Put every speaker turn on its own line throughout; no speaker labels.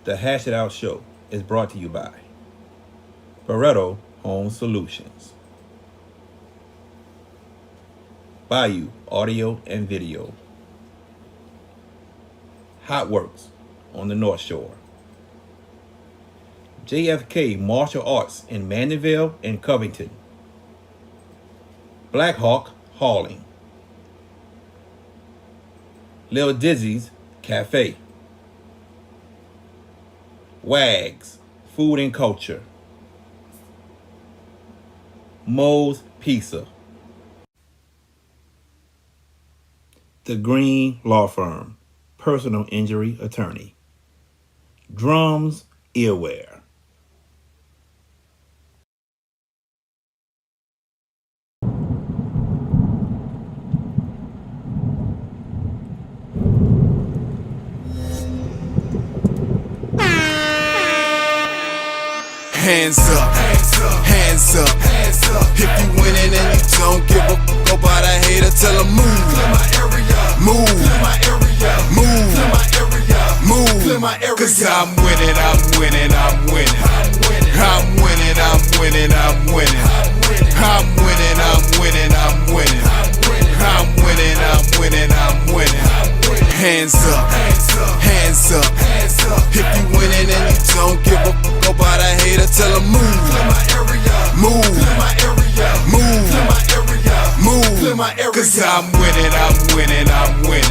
The Hash It Out Show is brought to you by Barreto Home Solutions, Bayou Audio and Video, Hot Works on the North Shore, JFK Martial Arts in Mandeville and Covington, Black Hawk Hauling, Lil Dizzy's Cafe, Wags Food and Culture, Moe's Pizza, The Green Law Firm, personal injury attorney, Drums Earwear.
Hands up, hands up, hands up. If you winning and you don't give a fuck about a hater, tell them move. Clear my area, move. Clear my area, move. Clear my area, move. Clear my area. Cause I'm winning, I'm winning, I'm winning. I'm winning, I'm winning, I'm winning. I'm winning, I'm winning, I'm winning. I'm winning, I'm winning, I'm winning. Hands up, hands up, hands up. If you winning and you don't give a fuck about a hater, tell them move. Clear my area, move. Clear my area, move. Clear my area, move. Clear my area. Cause I'm winning, I'm winning, I'm winning.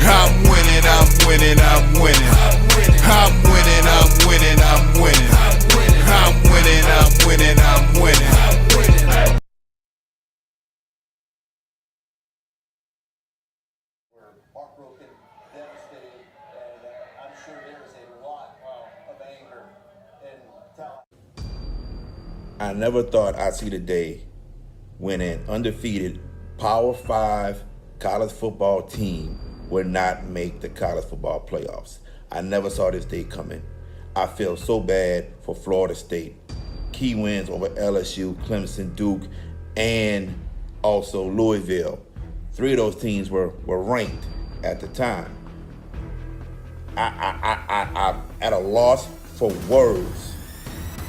I'm winning, I'm winning, I'm winning. I'm winning, I'm winning, I'm winning. I'm winning, I'm winning, I'm winning.
Heartbroken, devastated, and I'm sure there is a lot of anger and talent.
I never thought I'd see the day when an undefeated Power 5 college football team would not make the college football playoffs. I never saw this day coming. I feel so bad for Florida State. Key wins over LSU, Clemson, Duke, and also Louisville. 3 of those teams were ranked at the time. I'm at a loss for words,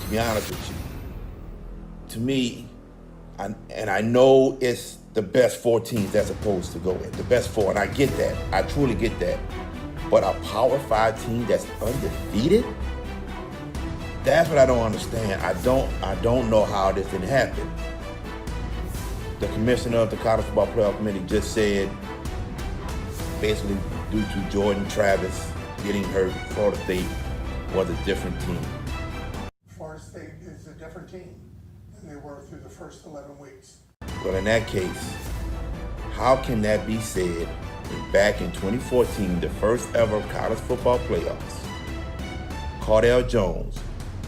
to be honest with you. To me, and I know it's the best 4 teams that's supposed to go in, the best 4, and I get that. I truly get that. But a Power 5 team that's undefeated? That's what I don't understand. I don't know how this didn't happen. The commissioner of the College Football Playoff Committee just said, basically due to Jordan Travis getting hurt, Florida State was a different team.
Florida State is a different team than they were through the first 11 weeks.
Well, in that case, how can that be said when back in 2014, the first ever college football playoffs, Cardale Jones,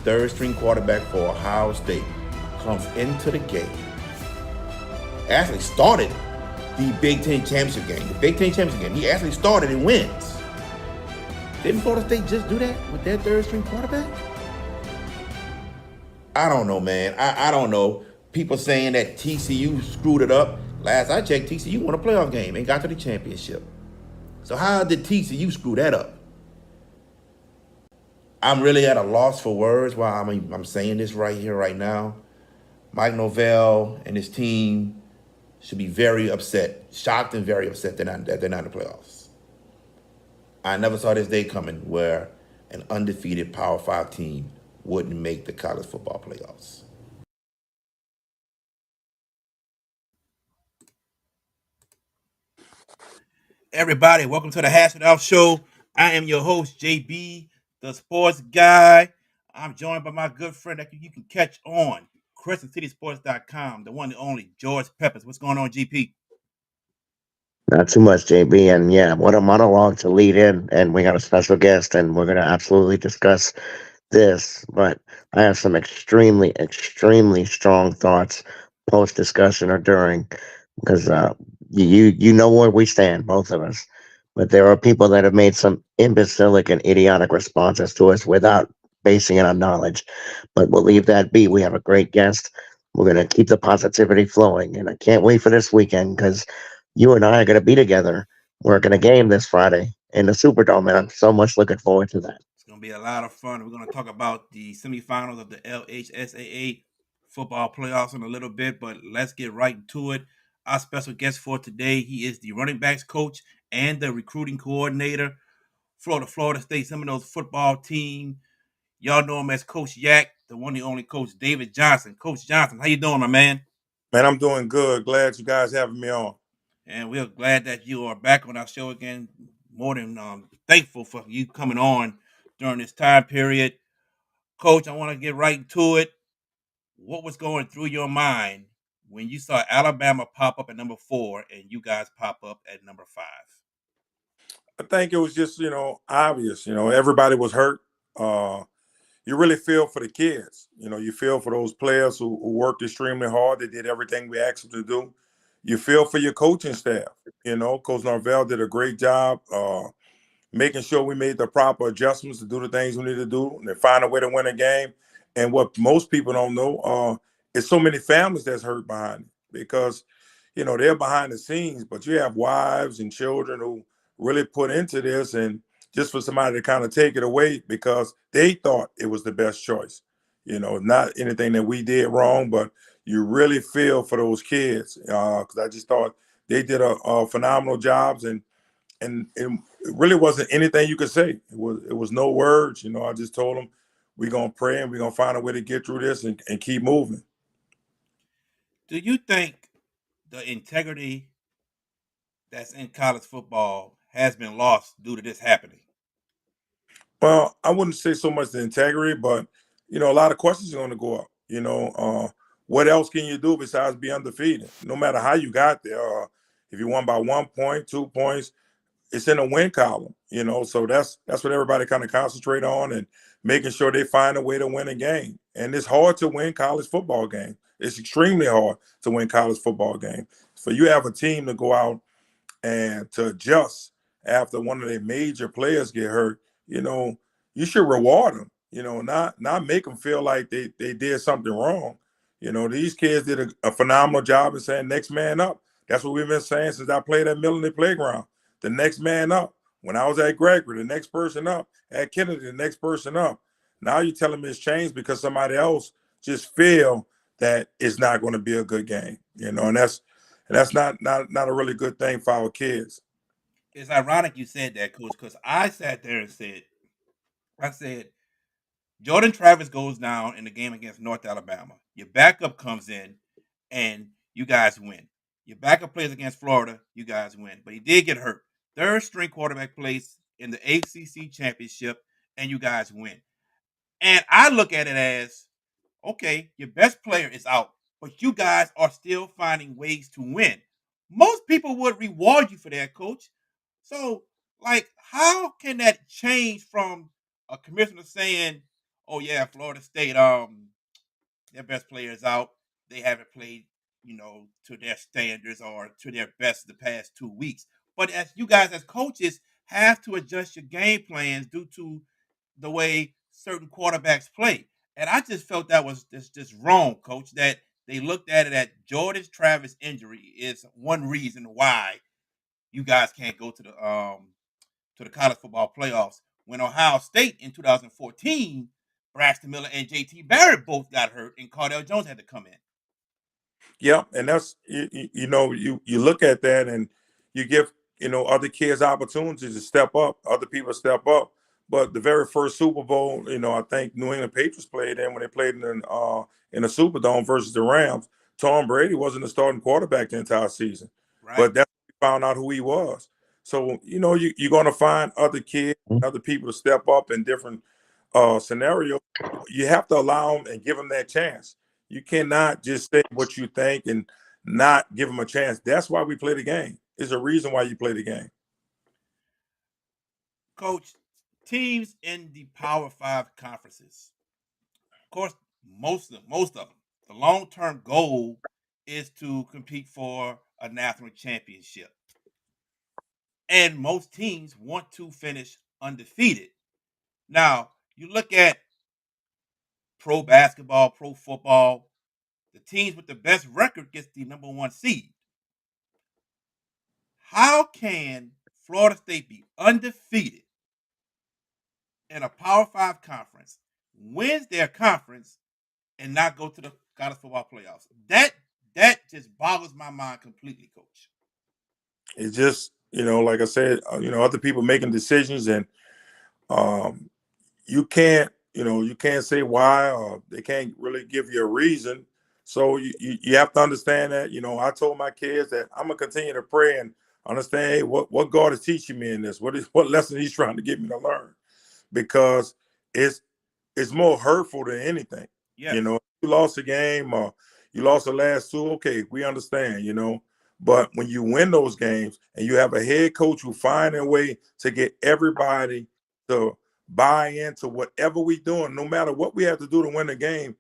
third-string quarterback for Ohio State, comes into the game, actually started the Big Ten championship game. The Big Ten championship game, he actually started and wins. Didn't Florida State just do that with their third-string quarterback? I don't know, man. I don't know. People saying that TCU screwed it up. Last I checked, TCU won a playoff game and got to the championship. So how did TCU screw that up? I'm really at a loss for words while I'm saying this right here, right now. Mike Norvell and his team should be very upset, shocked and very upset that they're not in the playoffs. I never saw this day coming where an undefeated Power 5 team wouldn't make the college football playoffs. Everybody, welcome to the Hash It Out Show. I am your host, JB, the sports guy. I'm joined by my good friend that you can catch on CrescentCitySports.com, the one and only George Peppers. What's going on, GP?
Not too much, JB. And yeah, what a monologue to lead in. And we got a special guest, and we're going to absolutely discuss this. But I have some extremely, extremely strong thoughts post discussion or during, because you know where we stand, both of us. But there are people that have made some imbecilic and idiotic responses to us without basing it on knowledge. But we'll leave that be. We have a great guest. We're going to keep the positivity flowing. And I can't wait for this weekend because you and I are going to be together working a game this Friday in the Superdome. And I'm so much looking forward to that.
It's going to
be a lot of fun. We're going to talk about the semifinals of the LHSAA football playoffs in a little bit, but let's get right to it. Our special guest for today, he is the running backs coach and the recruiting coordinator for the Florida State Seminoles football team. Y'all know him as Coach Yak, the one and only Coach David Johnson. Coach Johnson, how you doing, my man?
Man, I'm doing good. Glad you guys having me on.
And we're glad that you are back on our show again. More than thankful for you coming on during this time period. Coach, I want to get right to it. What was going through your mind when you saw Alabama pop up at number 4 and you guys pop up at number 5?
I think it was just, obvious. Everybody was hurt. You really feel for the kids. You feel for those players who worked extremely hard. They did everything we asked them to do. You feel for your coaching staff. Coach Norvell did a great job making sure we made the proper adjustments to do the things we need to do and find a way to win a game. And what most people don't know is so many families that's hurt behind it because, they're behind the scenes, but you have wives and children who really put into this, and just for somebody to kind of take it away because they thought it was the best choice, not anything that we did wrong, but you really feel for those kids because I just thought they did a phenomenal jobs, and it really wasn't anything you could say. It was no words. I just told them we're gonna pray and we're gonna find a way to get through this and keep moving.
Do you think the integrity that's in college football has been lost due to this happening?
Well, I wouldn't say so much the integrity, but a lot of questions are going to go up. What else can you do besides be undefeated? No matter how you got there, if you won by 1 point, 2 points, it's in a win column. So that's what everybody kind of concentrate on and making sure they find a way to win a game. And it's hard to win college football game. It's extremely hard to win college football game. So you have a team to go out and to adjust after one of their major players get hurt, you should reward them, not make them feel like they did something wrong. These kids did a phenomenal job in saying next man up. That's what we've been saying since I played at Millennium Playground. The next man up. When I was at Gregory, the next person up. At Kennedy, the next person up. Now you're telling me it's changed because somebody else just feel that it's not going to be a good game, and that's not a really good thing for our kids.
It's ironic you said that, Coach, because I sat there and said, Jordan Travis goes down in the game against North Alabama. Your backup comes in, and you guys win. Your backup plays against Florida, you guys win. But he did get hurt. Third string quarterback plays in the ACC championship, and you guys win. And I look at it as, okay, your best player is out, but you guys are still finding ways to win. Most people would reward you for that, Coach. So, how can that change from a commissioner saying, "Oh yeah, Florida State, their best player is out. They haven't played, to their standards or to their best the past 2 weeks." But as you guys, as coaches, have to adjust your game plans due to the way certain quarterbacks play. And I just felt that was just wrong, Coach. That they looked at it at Jordan Travis injury is one reason why you guys can't go to the college football playoffs. When Ohio State in 2014, Braxton Miller and JT Barrett both got hurt, and Cardell Jones had to come in.
Yeah, and that's you look at that and you give other kids opportunities to step up, other people step up. But the very first Super Bowl, I think New England Patriots played in when they played in the Superdome versus the Rams. Tom Brady wasn't the starting quarterback the entire season,
Right.
but that's when we found out who he was. So you're going to find other kids, other people to step up in different scenarios. You have to allow them and give them that chance. You cannot just say what you think and not give them a chance. That's why we play the game. There's a reason why you play the game.
Coach, teams in the Power Five conferences, of course, most of them, the long-term goal is to compete for a national championship. And most teams want to finish undefeated. Now, you look at pro basketball, pro football, the teams with the best record gets the number 1 seed. How can Florida State be undefeated in a Power 5 conference wins their conference and not go to the college football playoffs. That just boggles my mind completely, Coach.
It's just, like I said, other people making decisions, and you can't say why, or they can't really give you a reason. So you have to understand that. I told my kids that I'm gonna continue to pray and understand, hey, what God is teaching me in this, what lesson He's trying to get me to learn, because it's more hurtful than anything.
Yes.
You lost a game, or you lost the last two, okay, we understand, but when you win those games and you have a head coach who find a way to get everybody to buy into whatever we doing, no matter what we have to do to win the game,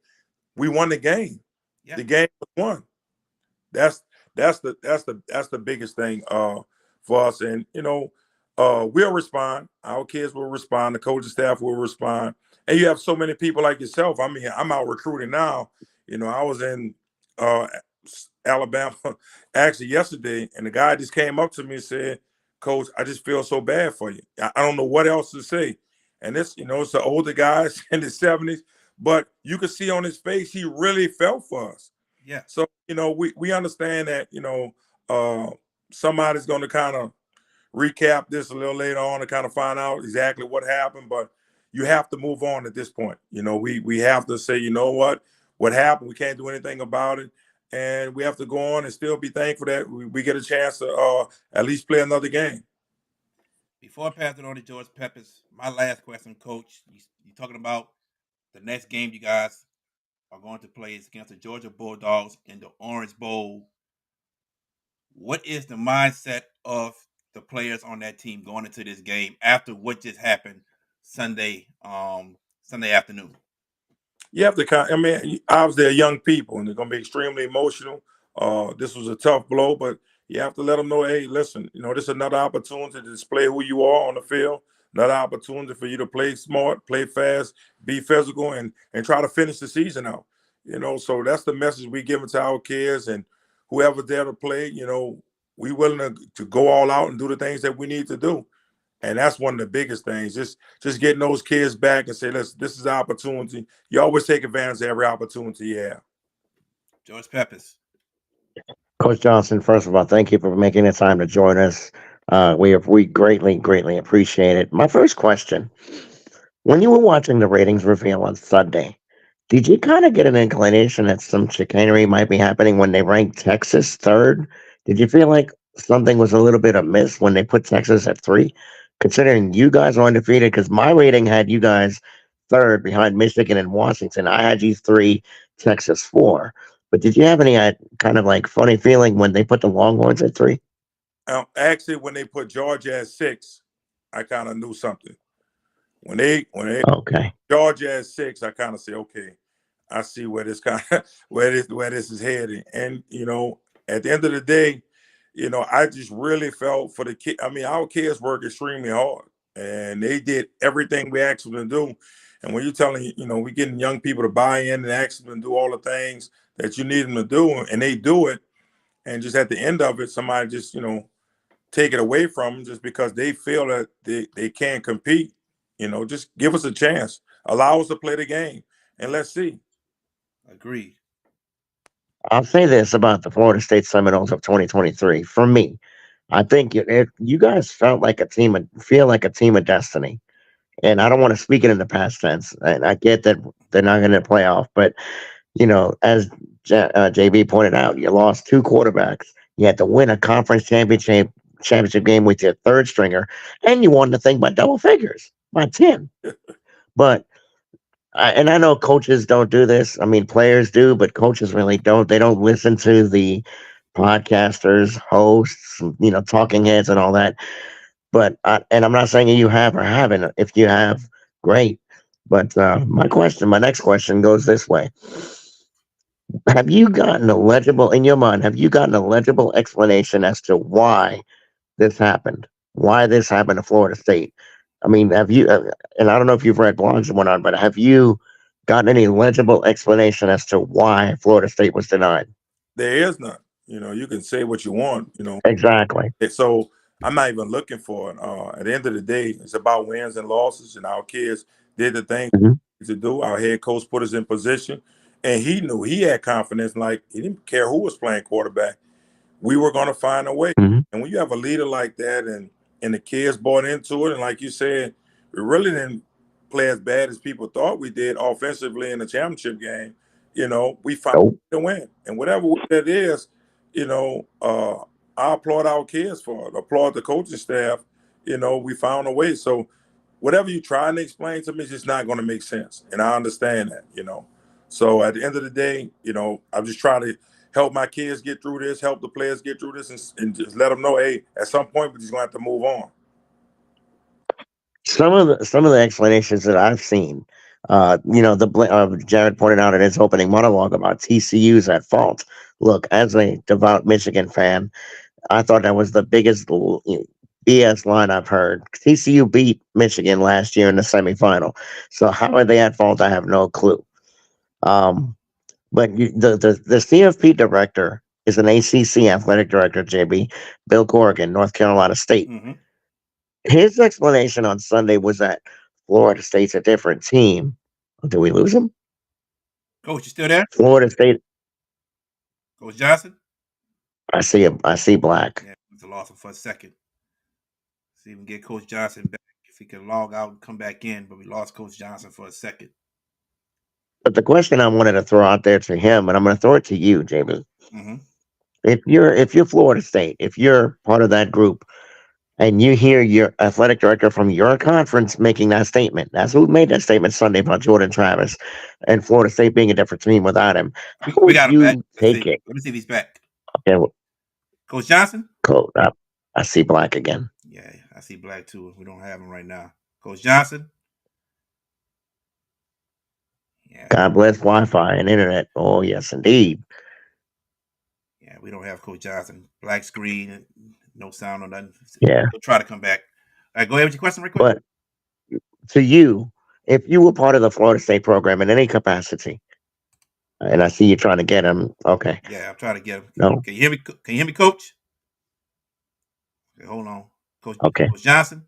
we won the game.
Yeah.
The game was won. That's the biggest thing for us. And we'll respond. Our kids will respond. The coaching staff will respond. And you have so many people like yourself. I mean, I'm out recruiting now. I was in Alabama actually yesterday, and the guy just came up to me and said, "Coach, I just feel so bad for you. I don't know what else to say." And it's it's the older guys in the 70s, but you could see on his face he really felt for us.
Yeah.
So we understand that somebody's going to kind of recap this a little later on to kind of find out exactly what happened, but you have to move on at this point. We have to say, what happened? We can't do anything about it. And we have to go on and still be thankful that we get a chance to at least play another game.
Before I pass it on to George Peppers, my last question, Coach, you're talking about the next game you guys are going to play is against the Georgia Bulldogs in the Orange Bowl. What is the mindset of the players on that team going into this game after what just happened Sunday afternoon?
You have to obviously they're young people and they're going to be extremely emotional. This was a tough blow, but you have to let them know, hey, listen, this is another opportunity to display who you are on the field, another opportunity for you to play smart, play fast, be physical, and try to finish the season out. So that's the message we give to our kids, and whoever's there to play, we willing to go all out and do the things that we need to do. And that's one of the biggest things, just getting those kids back and say, listen, this is our opportunity. You always take advantage of every opportunity you have.
George Peppers.
Coach Johnson, first of all, thank you for making the time to join us. We greatly appreciate it. My first question: when you were watching the ratings reveal on Sunday, did you kind of get an inclination that some chicanery might be happening when they ranked Texas third? Did you feel like something was a little bit amiss when they put Texas at 3, considering you guys are undefeated? Because my rating had you guys third behind Michigan and Washington. I had you 3, Texas 4. But did you have any kind of like funny feeling when they put the Longhorns at 3?
Actually, when they put Georgia at 6, I kind of knew something. When they
Okay.
Georgia at 6, I kind of say, okay, I see where this where this is heading. And at the end of the day, I just really felt for the kid. I mean, our kids work extremely hard, and they did everything we asked them to do. And when you're telling, we're getting young people to buy in and ask them to do all the things that you need them to do, and they do it, and just at the end of it, somebody just, take it away from them just because they feel that they can't compete. Just give us a chance. Allow us to play the game, and let's see.
Agreed.
I'll say this about the Florida State Seminoles of 2023. For me, I think you guys feel like a team of destiny. And I don't want to speak it in the past tense. And I get that they're not going to play off, but as JB pointed out, you lost 2 quarterbacks. You had to win a conference championship game with your third stringer, and you won the thing by double figures, by 10. But I know coaches don't do this. I mean, players do, but coaches really don't. They don't listen to the podcasters, hosts, talking heads, and all that. But and I'm not saying you have or haven't. If you have, great. But my next question goes this way: have you gotten a legible explanation as to why this happened? Why this happened to Florida State? I mean, have you? And I don't know if you've read blogs and whatnot, but have you gotten any legible explanation as to why Florida State was denied?
There is none. You can say what you want.
Exactly.
So I'm not even looking for it. At the end of the day, it's about wins and losses, and our kids did the thing
Mhm.
to do. Our head coach put us in position, and he knew he had confidence. Like he didn't care who was playing quarterback. We were going to find a way.
Mhm.
And when you have a leader like that, and the kids bought into it, and like you said, we really didn't play as bad as people thought we did offensively in the championship game. We found
Nope.
a win, and whatever that is, I applaud our kids for it. Applaud the coaching staff. We found a way. So whatever you're trying to explain to me is just not going to make sense, and I understand that. So at the end of the day, I'm just trying to help my kids get through this, help the players get through this, and just let them know, hey, at some point we're just going to have to move on.
Some of the explanations that I've seen, Jared pointed out in his opening monologue about TCU's at fault. Look, as a devout Michigan fan, I thought that was the biggest BS line I've heard. TCU beat Michigan last year in the semifinal, so how are they at fault? I have no clue. Um, but the CFP director is an ACC athletic director, JB, Bill Corrigan, North Carolina State.
Mm-hmm.
His explanation on Sunday was that Florida State's a different team. Did we lose him?
Coach, you still there?
Florida State.
Coach Johnson?
I see him. I see black.
Yeah, it's a loss for a second. See if we can get Coach Johnson back. If he can log out and come back in, but we lost Coach Johnson for a second.
But the question I wanted to throw out there to him, and I'm going to throw it to you, JB.
Mm-hmm.
If you're Florida State, if you're part of that group, and you hear your athletic director from your conference making that statement, that's who made that statement Sunday about Jordan Travis and Florida State being a different team without him. How
We
would
got him back.
you
Let's
take
see.
it?
Let me see if he's back.
Okay, well,
Coach Johnson?
cool. I see black again.
Yeah, I see black too. We don't have him right now. Coach Johnson? Yeah.
God bless Wi-Fi and internet. Oh yes, indeed.
Yeah, we don't have Coach Johnson. Black screen, no sound or nothing.
Yeah.
He'll try to come back. All right, go ahead with your question real quick.
But to you, if you were part of the Florida State program in any capacity, and I see you trying to get him. Okay.
Yeah, I'm trying to get him.
No.
Can you hear me? Can you hear me, Coach? Okay, hold on. Coach Johnson?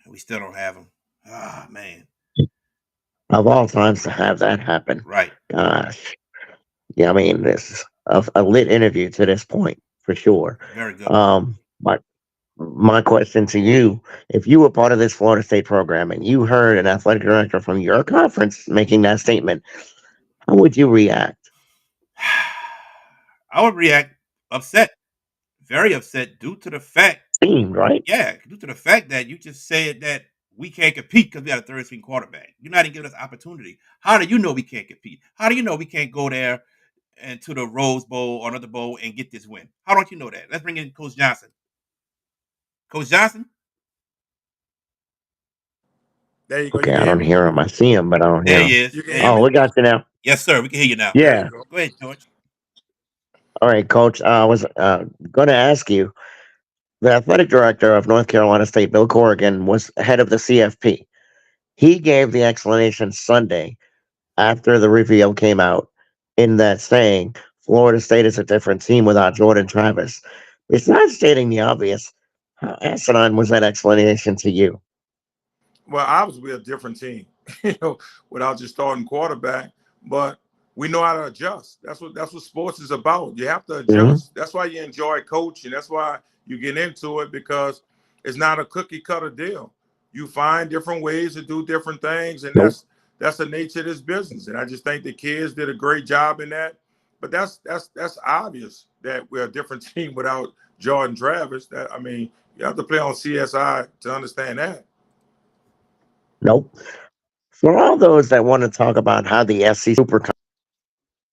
We still don't have him. Ah, man.
Of all times to have that happen.
Right.
Gosh. Yeah, I mean, this is a lit interview to this point, for sure.
Very good.
But my question to you, if you were part of this Florida State program and you heard an athletic director from your conference making that statement, how would you react?
I would react upset. Very upset due to the fact.
Right?
Yeah, due to the fact that you just said that we can't compete because we got a third string quarterback. You're not even giving us opportunity. How do you know we can't compete? How do you know we can't go there and to the Rose Bowl or another bowl and get this win? How don't you know that? Let's bring in Coach Johnson. Coach Johnson?
There you go.
Okay, I don't hear him. I see him, but I don't hear him.
There he is.
Oh, we got you now.
Yes, sir. We can hear you now.
Yeah.
Go ahead, George.
All right, Coach. I was going to ask you. The athletic director of North Carolina State, Bill Corrigan, was head of the CFP. He gave the explanation Sunday after the reveal came out in that saying Florida State is a different team without Jordan Travis. Besides stating the obvious, how asinine was that explanation to you?
Well, obviously a different team, without your starting quarterback, but we know how to adjust. That's what sports is about. You have to adjust. Mm-hmm. That's why you enjoy coaching. That's why you get into it, because it's not a cookie cutter deal. You find different ways to do different things, and that's the nature of this business. And I just think the kids did a great job in that. But that's obvious that we're a different team without Jordan Travis. You have to play on CSI to understand that.
Nope. For all those that want to talk about how the SEC Super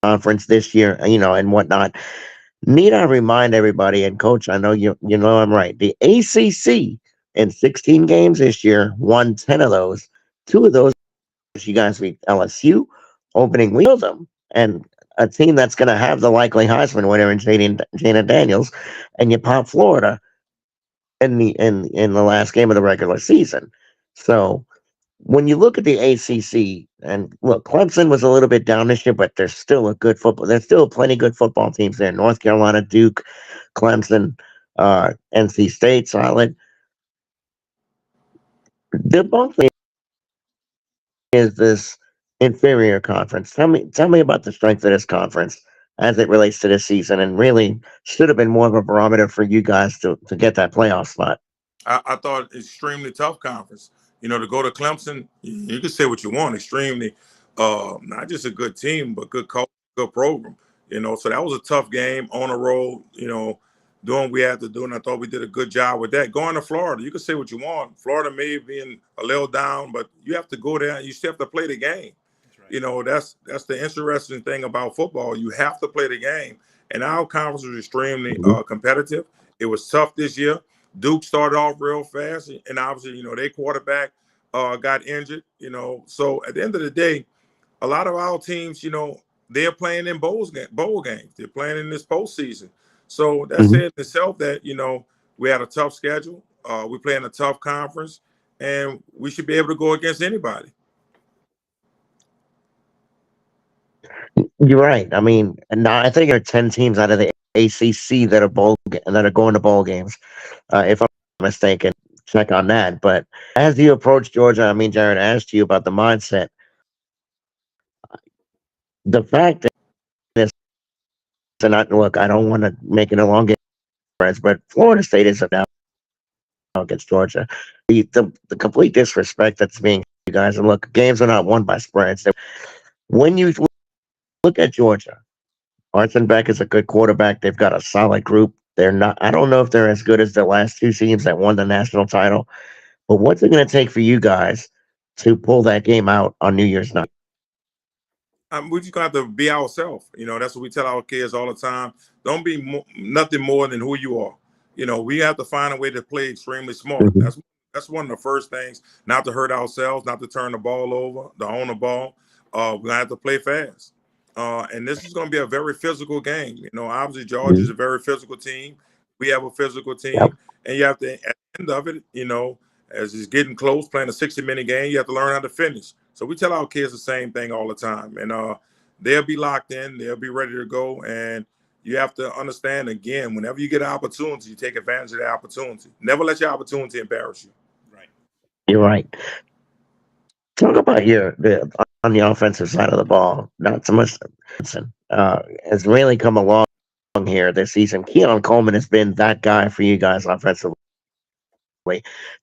Conference this year, and whatnot, need I remind everybody, and Coach, I know you know I'm right. The ACC in 16 games this year won 10 of those. 2 of those, you guys beat LSU, opening week, them, and a team that's going to have the likely Heisman winner in Jana Daniels, and you pop Florida in the last game of the regular season. So when you look at the ACC, and look, Clemson was a little bit down this year, but there's still a good football. There's still plenty of good football teams there. North Carolina, Duke, Clemson. NC State solid. They're both is this inferior conference. Tell me about the strength of this conference as it relates to this season, and really should have been more of a barometer for you guys to get that playoff spot.
I thought extremely tough conference. You know, to go to Clemson, you can say what you want. Extremely, not just a good team, but good coach, good program. You know, so that was a tough game on the road. You know, doing what we had to do, and I thought we did a good job with that. Going to Florida, you can say what you want. Florida may be a little down, but you have to go there. And you still have to play the game.
Right.
You know, that's the interesting thing about football. You have to play the game, and our conference was extremely competitive. It was tough this year. Duke started off real fast, and obviously, you know, their quarterback got injured, you know. So at the end of the day, a lot of our teams, you know, they're playing in bowl games. They're playing in this postseason. So that said in itself that, you know, we had a tough schedule. We play in a tough conference, and we should be able to go against anybody.
You're right. I mean, now I think there are 10 teams out of the ACC that are going to bowl games. If I'm not mistaken, check on that. But as you approach Georgia, I mean, Jared asked you about the mindset. The fact is, and not look, I don't want to make it a long game, but Florida State is now against Georgia. The complete disrespect that's being you guys, and look, games are not won by spreads. When you look at Georgia, Arson Beck is a good quarterback. They've got a solid group. They're not. I don't know if they're as good as the last two teams that won the national title, but what's it going to take for you guys to pull that game out on New Year's night?
We just gonna have to be ourselves. You know, that's what we tell our kids all the time. Don't be nothing more than who you are. You know, we have to find a way to play extremely smart. That's one of the first things. Not to hurt ourselves, not to turn the ball over, to own the ball. We're gonna have to play fast. And this is gonna be a very physical game. You know, obviously Georgia is a very physical team. We have a physical team, and you have to, at the end of it, you know, as it's getting close, playing a 60-minute game, you have to learn how to finish. So we tell our kids the same thing all the time, and they'll be locked in, they'll be ready to go, and you have to understand, again, whenever you get an opportunity, you take advantage of the opportunity. Never let your opportunity embarrass you.
Right.
You're right. Talk about on the offensive side of the ball. Not so much has really come along here this season. Keon Coleman has been that guy for you guys offensively.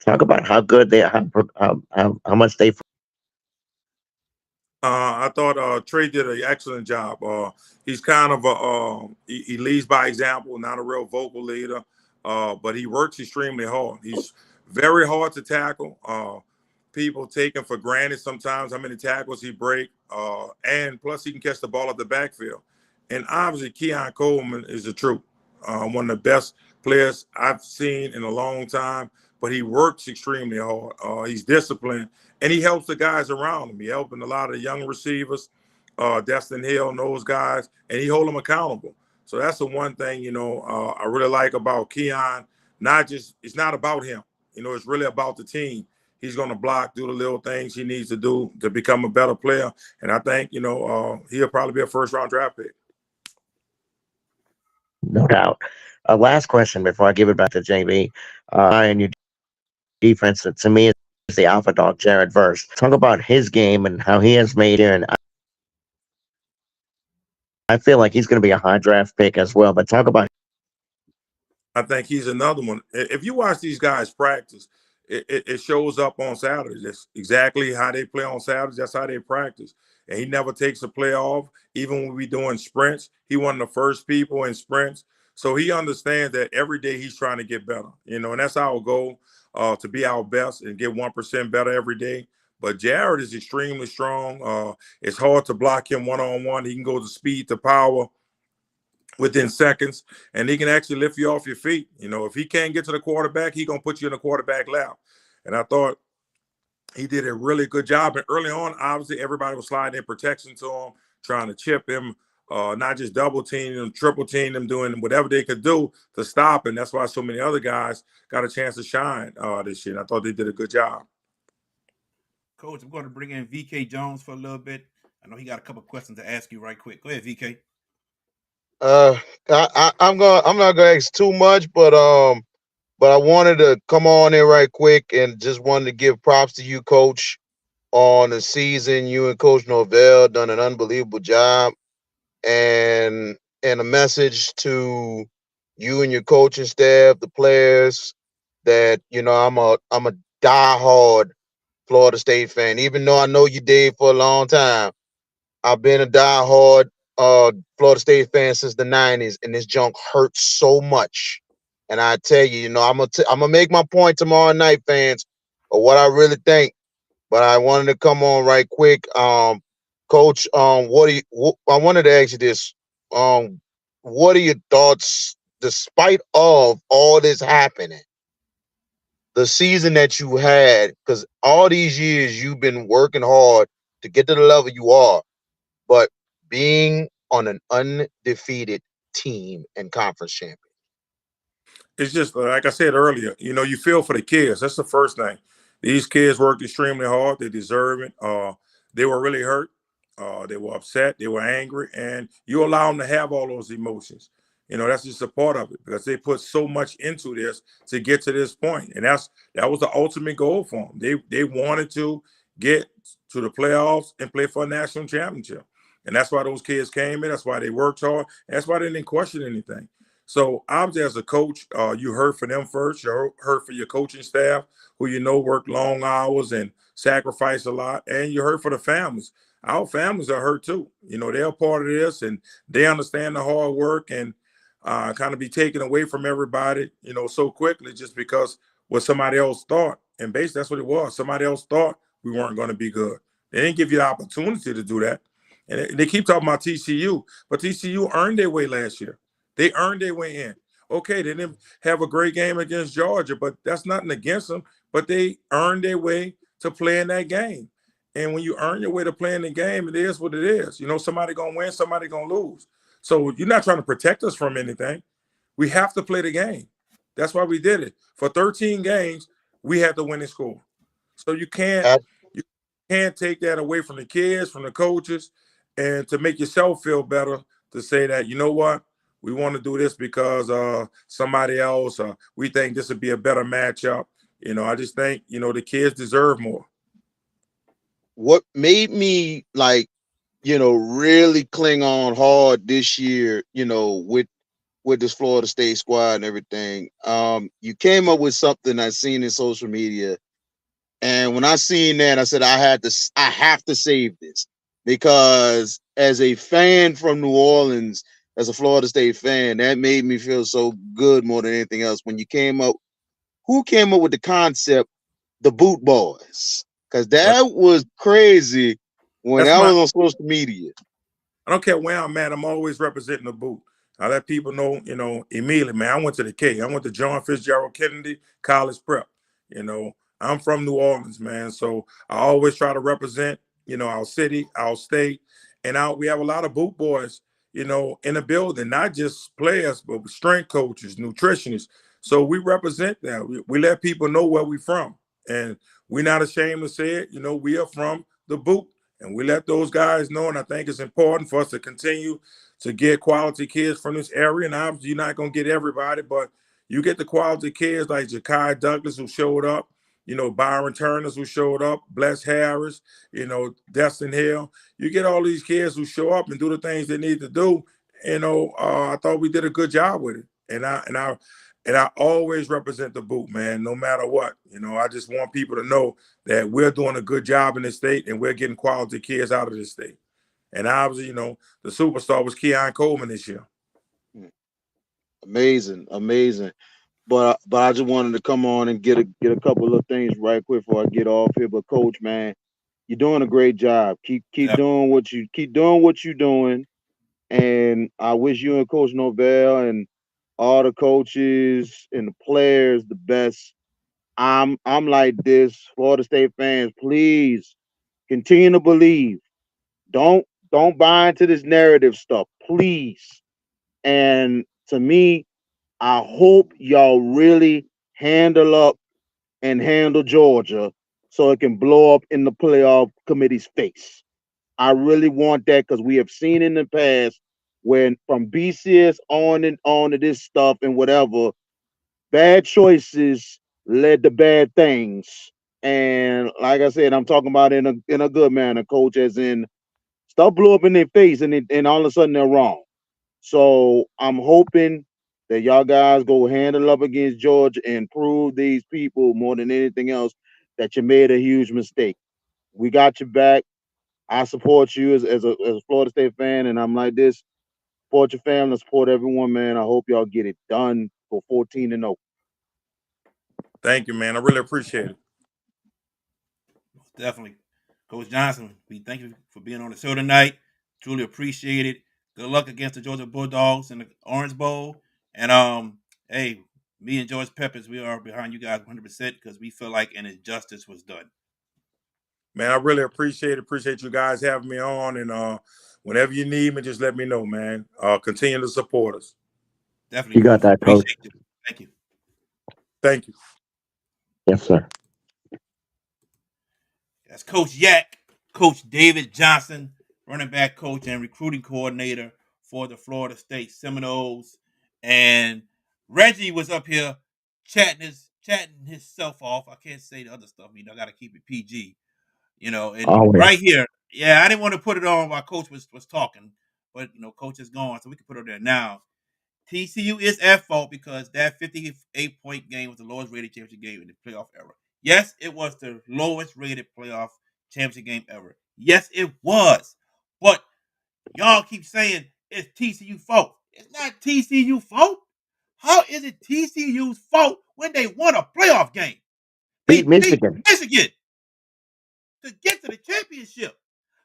Talk about how good how much they.
I thought Trey did an excellent job. He's kind of he leads by example, not a real vocal leader, but he works extremely hard. He's very hard to tackle. People take him for granted sometimes how many tackles he break, and plus he can catch the ball at the backfield. And obviously, Keon Coleman is the truth. One of the best players I've seen in a long time, but he works extremely hard. He's disciplined, and he helps the guys around him. He helping a lot of the young receivers, Destin Hill and those guys, and he hold them accountable. So that's the one thing, you know, I really like about Keon. It's not about him. You know, it's really about the team. He's going to block, do the little things he needs to do to become a better player. And I think, you know, he'll probably be a first-round draft pick.
No doubt. Last question before I give it back to JB. And your defense, to me, is the alpha dog, Jared Verse. Talk about his game and how he has made it. And I feel like he's going to be a high draft pick as well. But talk about.
I think he's another one. If you watch these guys practice, it shows up on Saturdays. That's exactly how they play on Saturdays. That's how they practice. And he never takes a play off. Even when we doing sprints, he one of the first people in sprints. So he understands that every day he's trying to get better. You know, and that's our goal, to be our best and get 1% better every day. But Jared is extremely strong. It's hard to block him one-on-one. He can go to speed to power within seconds, and he can actually lift you off your feet. You know, if he can't get to the quarterback, he's going to put you in the quarterback lap. And I thought he did a really good job. And early on, obviously, everybody was sliding in protection to him, trying to chip him, not just double teaming him, triple teaming him, doing whatever they could do to stop him. That's why so many other guys got a chance to shine this year. And I thought they did a good job.
Coach, I'm going to bring in VK Jones for a little bit. I know he got a couple questions to ask you right quick. Go ahead, VK.
I'm not gonna ask too much, but I wanted to come on in right quick and just wanted to give props to you, Coach, on the season. You and Coach Norvell done an unbelievable job, and a message to you and your coaching staff, the players, that I'm a diehard Florida State fan. Even though I know you did for a long time, I've been a diehard Florida State fan since the '90s, and this junk hurts so much. And I tell you, I'm gonna make my point tomorrow night, fans, of what I really think. But I wanted to come on right quick, Coach. I wanted to ask you this. Um, what are your thoughts, despite of all this happening, the season that you had? Because all these years you've been working hard to get to the level you are, but being on an undefeated team and conference champion.
It's just like I said earlier, you feel for the kids. That's the first thing. These kids worked extremely hard. They deserve it. They were really hurt. They were upset. They were angry, and you allow them to have all those emotions. That's just a part of it because they put so much into this to get to this point, and that was the ultimate goal for them. They wanted to get to the playoffs and play for a national championship, and that's why those kids came in. That's why they worked hard, and that's why they didn't question anything. So obviously, as a coach, you heard from them first. You heard from your coaching staff, who worked long hours and sacrificed a lot, and you heard for the families. Our families are hurt too. They're a part of this, and they understand the hard work and kind of be taken away from everybody, so quickly just because what somebody else thought. And basically, that's what it was. Somebody else thought we weren't going to be good. They didn't give you the opportunity to do that. And they keep talking about TCU, but TCU earned their way last year. They earned their way in. Okay, they didn't have a great game against Georgia, but that's nothing against them. But they earned their way to play in that game. And when you earn your way to play in the game, it is what it is. Somebody going to win, somebody going to lose. So you're not trying to protect us from anything. We have to play the game. That's why we did it. For 13 games, we had to win and score. So you can't take that away from the kids, from the coaches, and to make yourself feel better to say that, you know what, we want to do this because somebody else, we think this would be a better matchup. I just think, the kids deserve more.
What made me really cling on hard this year, with this Florida State squad and everything. You came up with something I seen in social media. And when I seen that, I said, I have to save this, because as a fan from New Orleans, as a Florida State fan, that made me feel so good more than anything else. When you who came up with the concept, the Boot Boys? Because that was crazy when I was on social media.
I don't care where I'm at. I'm always representing the boot. I let people know, immediately, man, I went to the K. I went to John Fitzgerald Kennedy College Prep. I'm from New Orleans, man. So I always try to represent, our city, our state. And we have a lot of boot boys, in the building, not just players, but strength coaches, nutritionists. So we represent that. We let people know where we're from. And we're not ashamed to say it. We are from the boot. And we let those guys know. And I think it's important for us to continue to get quality kids from this area. And obviously, you're not going to get everybody, but you get the quality kids like Ja'Kai Douglas, who showed up, Byron Turners, who showed up, Bless Harris, Destin Hill. You get all these kids who show up and do the things they need to do. I thought we did a good job with it. And I always represent the boot, man, no matter what. I just want people to know that we're doing a good job in this state and we're getting quality kids out of this state. And obviously, the superstar was Keon Coleman this year.
Amazing. But I just wanted to come on and get a couple of things right quick before I get off here. But Coach, man, you're doing a great job. Keep doing what you're doing. And I wish you and Coach Norvell and all the coaches and the players the best. I'm like this, Florida State fans, please continue to believe. Don't buy into this narrative stuff, please. And to me, I hope y'all really handle Georgia so it can blow up in the playoff committee's face. I really want that, because we have seen in the past when from BCS on and on to this stuff and whatever, bad choices led to bad things. And like I said, I'm talking about in a good manner, coach, as in stuff blew up in their face and all of a sudden they're wrong. So I'm hoping that y'all guys go handle up against Georgia and prove these people more than anything else that you made a huge mistake. We got your back. I support you as a Florida State fan, and I'm like this. Support your family, support everyone, man. I hope y'all get it done for 14-0.
Thank you, man. I really appreciate it.
Definitely. Coach Johnson, we thank you for being on the show tonight. Truly appreciate it. Good luck against the Georgia Bulldogs in the Orange Bowl. And hey, me and George Peppers, we are behind you guys 100% because we feel like an injustice was done.
Man, I really appreciate it. Appreciate you guys having me on. And whenever you need me, just let me know, man. Continue to support us.
Definitely.
You got that, Coach.
Appreciate you. Thank you.
Thank you.
Yes, sir.
That's Coach Yak, Coach David Johnson, running back coach and recruiting coordinator for the Florida State Seminoles. And Reggie was up here chatting himself off. I can't say the other stuff, I got to keep it PG. And
Always.
right here, I didn't want to put it on while Coach was talking, but Coach is gone, so we can put it there now. TCU is at fault because that 58-point game was the lowest rated championship game in the playoff era. Yes, it was the lowest rated playoff championship game ever. Yes, it was. But y'all keep saying it's TCU fault. It's not TCU fault. How is it TCU's fault when they won a playoff game? They
Beat Michigan.
Michigan to get to the championship.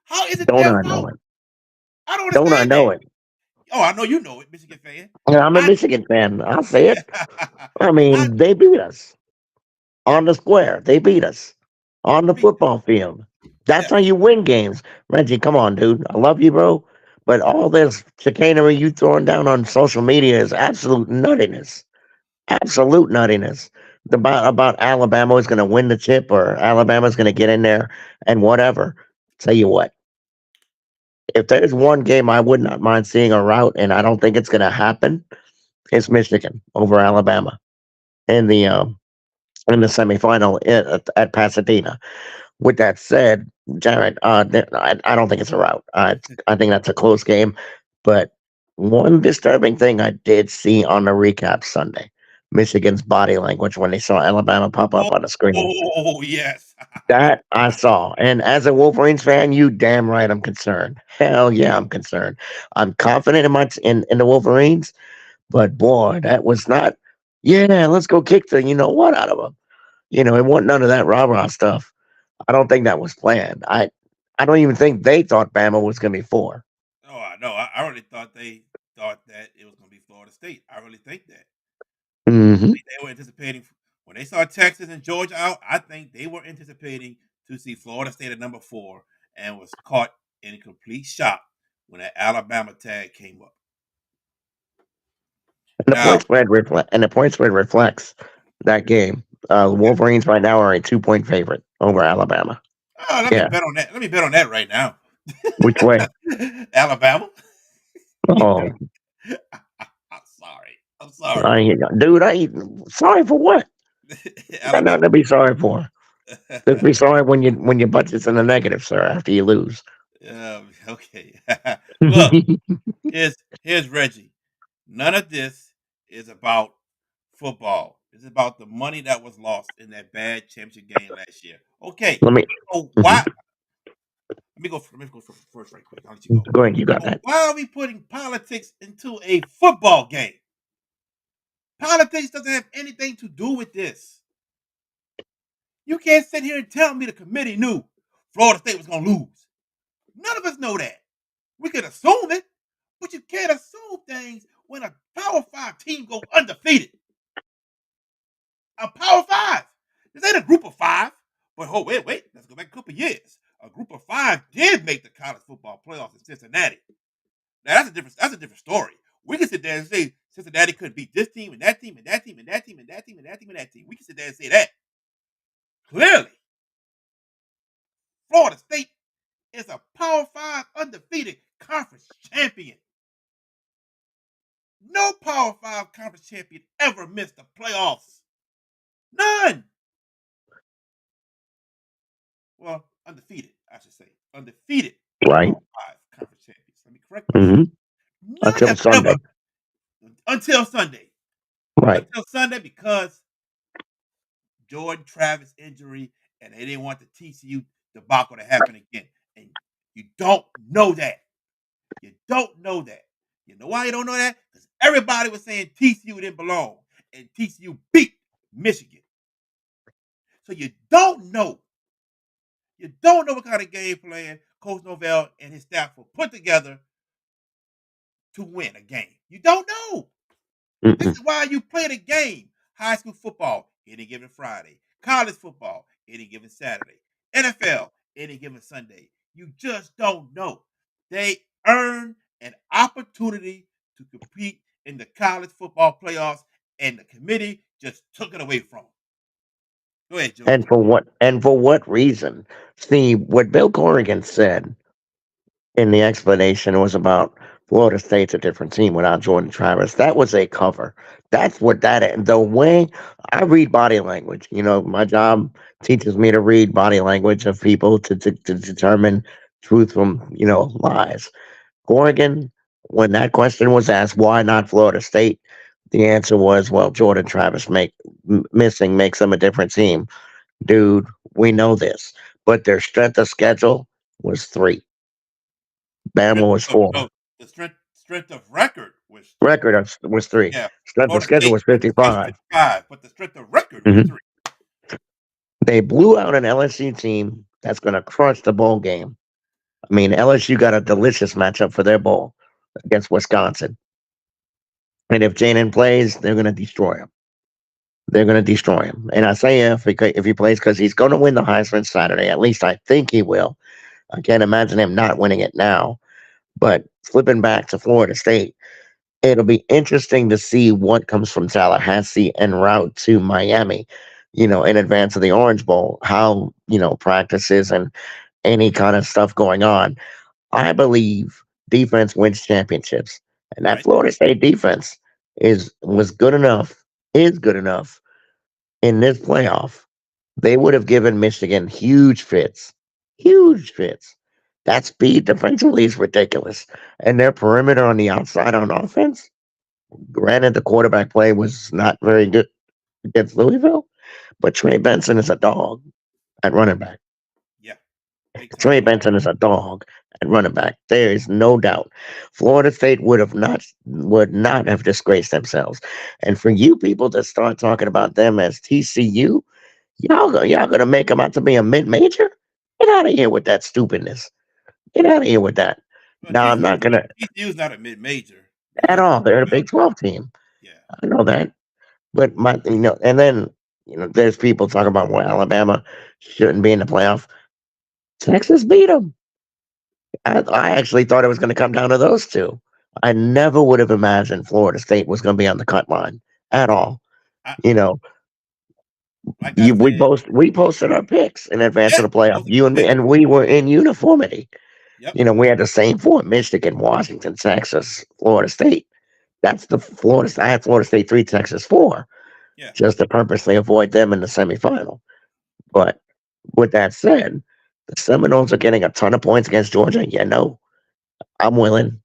How is it
Don't
their
I know
fault?
it?
I don't
Don't I
understand
know
that.
it?
Oh, I know you know it, Michigan fan.
I'm a
I
Michigan fan. I'll say it. I
I
mean, they beat us on the square. They beat us on the
mean,
football field. That's how
yes.
you win games. Reggie, come on, dude. I love you, bro. But all this chicanery you throwing down on social media is absolute nuttiness. Absolute nuttiness. About Alabama is going to win the chip or Alabama's going to get in there and whatever. Tell you what, if there's one game I would not mind seeing a rout, and I don't think it's going to happen, it's Michigan over Alabama in the semifinal at Pasadena. With that said, Jared, I don't think it's a rout. I think that's a close game. But one disturbing thing I did see on the recap Sunday, Michigan's body language when they saw Alabama pop up on the screen.
Oh, yes.
That I saw. And as a Wolverines fan, you damn right I'm concerned. Hell yeah, I'm concerned. I'm confident in the Wolverines, but boy, that was not, yeah, let's go kick the you know what out of them. It wasn't none of that rah-rah stuff. I don't think that was planned. I don't even think they thought Bama was gonna be 4.
Oh, I know. I really thought they thought that it was going to be Florida State. I really think that.
Hmm.
They were anticipating, when they saw Texas and Georgia out, I think they were anticipating to see Florida State at number 4 and was caught in complete shock when that Alabama tag came up.
And the
Now,
point spread reflects that game. The Wolverines right now are a 2-point favorite over Alabama.
let me
Yeah.
bet on that. Let me bet on that right now.
Which way?
Alabama.
Oh,
I'm sorry. I'm sorry.
sorry for what? Got nothing
Alabama.
to be sorry for. Just be sorry when your budget's in the negative, sir, after you lose.
Okay. Look, here's Reggie. None of this is about football. It's about the money that was lost in that bad championship game last year. Okay.
Let me
So
mhm.
why? Let me go first, right quick. I'll let you go.
Go ahead. You got
So
that.
why are we putting politics into a football game? Politics doesn't have anything to do with this. You can't sit here and tell me the committee knew Florida State was going to lose. None of us know that. We can assume it, but you can't assume things when a Power 5 team goes undefeated. A Power 5. This ain't a group of 5. But wait. Let's go back a couple years. A group of 5 did make the college football playoffs in Cincinnati. Now that's a different story. We can sit there and say Cincinnati couldn't beat this team and that team and that team and that team and that team and that team and that team. We can sit there and say that. Clearly, Florida State is a Power 5 undefeated conference champion. No Power 5 conference champion ever missed the playoffs. None. Well, undefeated, I should say. Undefeated
Right.
Power 5 conference champions. Let me correct myself.
Hmm.
None
Until
have ever,
Sunday.
until Sunday.
Right.
Until Sunday, because Jordan Travis injury, and they didn't want the TCU debacle to happen again. And you don't know that. You don't know that. You know why you don't know that? Because everybody was saying TCU didn't belong, and TCU beat Michigan. So you don't know. You don't know what kind of game plan Coach Norvell and his staff will put together to win a game. You don't know. This
Mm-mm.
is why you play the game. High school football, any given Friday. College football, any given Saturday. NFL, any given Sunday. You just don't know. They earn an opportunity to compete in the college football playoffs, and the committee just took it away from them. Go ahead, George.
And for what? And for what reason? See, what Bill Corrigan said in the explanation was about Florida State's a different team without Jordan Travis. That was a cover. That's what that. The way I read body language, my job teaches me to read body language of people to determine truth from lies. Oregon, when that question was asked, why not Florida State? The answer was, well, Jordan Travis missing makes them a different team. Dude, we know this, but their strength of schedule was 3. Bama was 4.
No, the strength of record was 3.
Record was 3.
Yeah,
Strength of
Florida
schedule
State
was
schedule
55.
55, but the strength of record was
Mhm.
3.
They blew out an LSU team that's going to crush the bowl game. I mean, LSU got a delicious matchup for their bowl against Wisconsin. And if Jaden plays, they're going to destroy him. They're going to destroy him. And I say if he plays because he's going to win the Heisman Saturday. At least I think he will. I can't imagine him not winning it now. But flipping back to Florida State, it'll be interesting to see what comes from Tallahassee en route to Miami, in advance of the Orange Bowl, how, practices and any kind of stuff going on. I believe defense wins championships. And that
Right?
Florida State defense was good enough, is good enough in this playoff. They would have given Michigan huge fits. Huge fits. That speed defensively is ridiculous. And their perimeter on the outside on offense, granted the quarterback play was not very good against Louisville, but Trey Benson is a dog at running back.
Yeah, big
Trey
time.
Benson is a dog at running back. There is no doubt. Florida State would not have disgraced themselves. And for you people to start talking about them as TCU, y'all gonna make them out to be a mid major? Get out of here with that stupidness. Get out of here with that.
Well,
Now I'm not gonna
TCU is not a mid-major.
at all. They're a Big 12 team.
Yeah,
I know that. But and then there's people talking about well, Alabama shouldn't be in the playoff. Texas beat them. I actually thought it was going to come down to those two. I never would have imagined Florida State was going to be on the cut line at all.
I,
You know,
like I said,
we posted our picks in advance
yeah,
of the playoff.
those are
You and me,
picks.
and we were in uniformity.
Yep,
We had the same 4: Michigan, Washington, Texas, Florida State. That's the Florida. I had Florida State 3, Texas 4,
yeah.
just to purposely avoid them in the semifinal. But with that said, the Seminoles are getting a ton of points against Georgia. Yeah, no, I'm willing.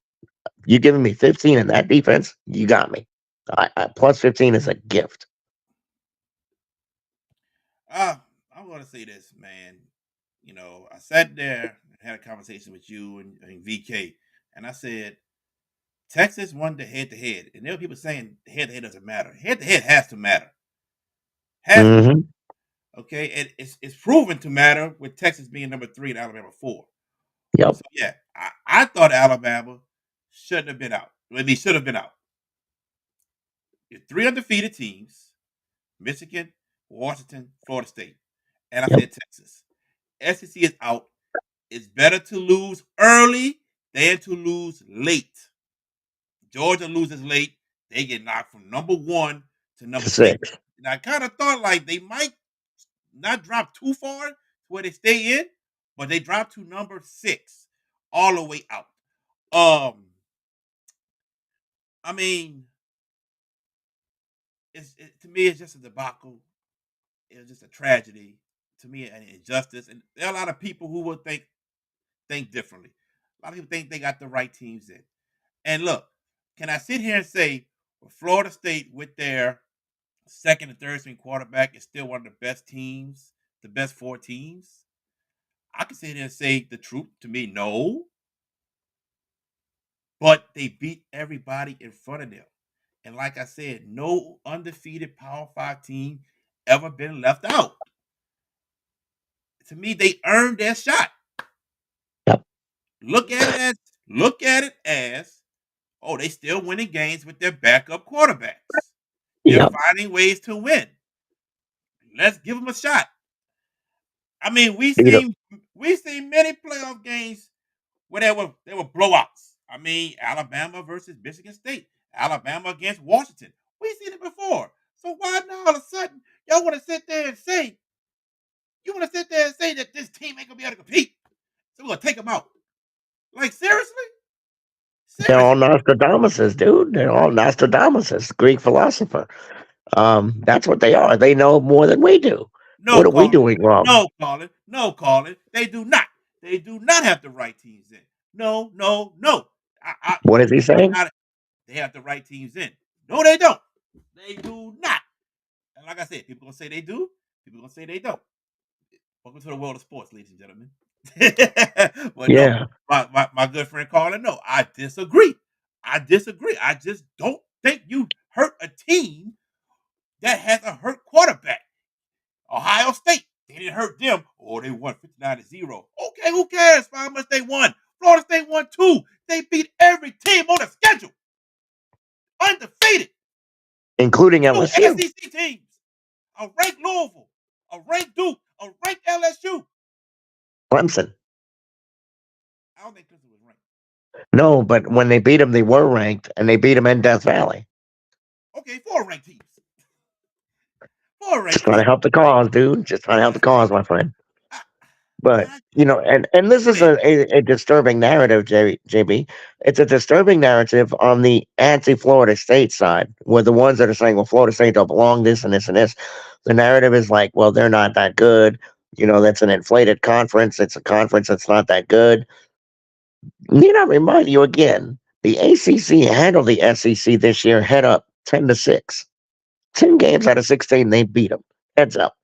You giving me 15 in that defense? You got me. Plus 15 is a gift.
I'm going to say this, man. I sat there and had a conversation with you and VK, and I said, Texas won the head-to-head. And there were people saying head-to-head doesn't matter. Head-to-head has to matter. Has to matter.
Hmm.
Okay, and it's proven to matter with Texas being number 3 and Alabama 4.
Yep.
So yeah, I thought Alabama shouldn't have been out. Maybe should have been out. You're 3 undefeated teams: Michigan, Washington, Florida State, and I
Yep.
said Texas. SEC is out. It's better to lose early than to lose late. Georgia loses late; they get knocked from number 1 to number 6.
6.
And I kind of thought like they might not drop too far where they stay in, but they drop to number 6 all the way out. I mean, To me, it's just a debacle. It's just a tragedy. To me, an injustice. And there are a lot of people who will think differently. A lot of people think they got the right teams in. And look, can I sit here and say, well, Florida State with their second and third string quarterback is still one of the best teams, the best 4 teams? I can sit here and say the truth. To me, no. But they beat everybody in front of them. And like I said, no undefeated Power 5 team ever been left out. To me, they earned their shot.
Yep.
Look at it as, oh, they still winning games with their backup quarterbacks. They're
Yep.
finding ways to win. Let's give them a shot. I mean, we've
Beat 'em.
seen many playoff games where there were blowouts. I mean, Alabama versus Michigan State, Alabama against Washington. We've seen it before. So why now all of a sudden y'all want to sit there and say that this team ain't gonna be able to compete? So we're gonna take them out. Like seriously?
They're all
Seriously?
Nostradamuses, dude. They're all Nostradamuses, Greek philosopher. That's what they are. They know more than we do.
No,
What are we
Colin.
doing wrong?
No, Colin. They do not. They do not have the right teams in. No.
What is he saying?
They have the right teams in. No, they don't. They do not. And like I said, people gonna say they do. People gonna say they don't. Welcome to the world of sports, ladies and gentlemen. But
Yeah.
no, my good friend Colin, no, I disagree. I just don't think you hurt a team that has a hurt quarterback. Ohio State, they didn't hurt them. Oh, they won 59-0. Okay, who cares how much they won? Florida State won 2. They beat every team on the schedule. Undefeated.
Including
2
LSU.
SEC teams. A ranked Louisville. A ranked Duke. A ranked LSU.
Clemson.
I don't think Clemson was ranked.
No, but when they beat them, they were ranked, and they beat them in Death Valley.
Okay, 4 ranked teams. 4 ranked
Just trying to
teams.
help the cause, dude. Just trying to help the cause, my friend. But
I-
and this is a disturbing narrative, JB. It's a disturbing narrative on the anti-Florida State side, where the ones that are saying, "Well, Florida State don't belong," this and this and this. The narrative is like, "Well, they're not that good." That's an inflated conference. It's a conference that's not that good. Need I remind you again? The ACC handled the SEC this year, head up, 10-6. 10 games out of 16, they beat them. Heads up.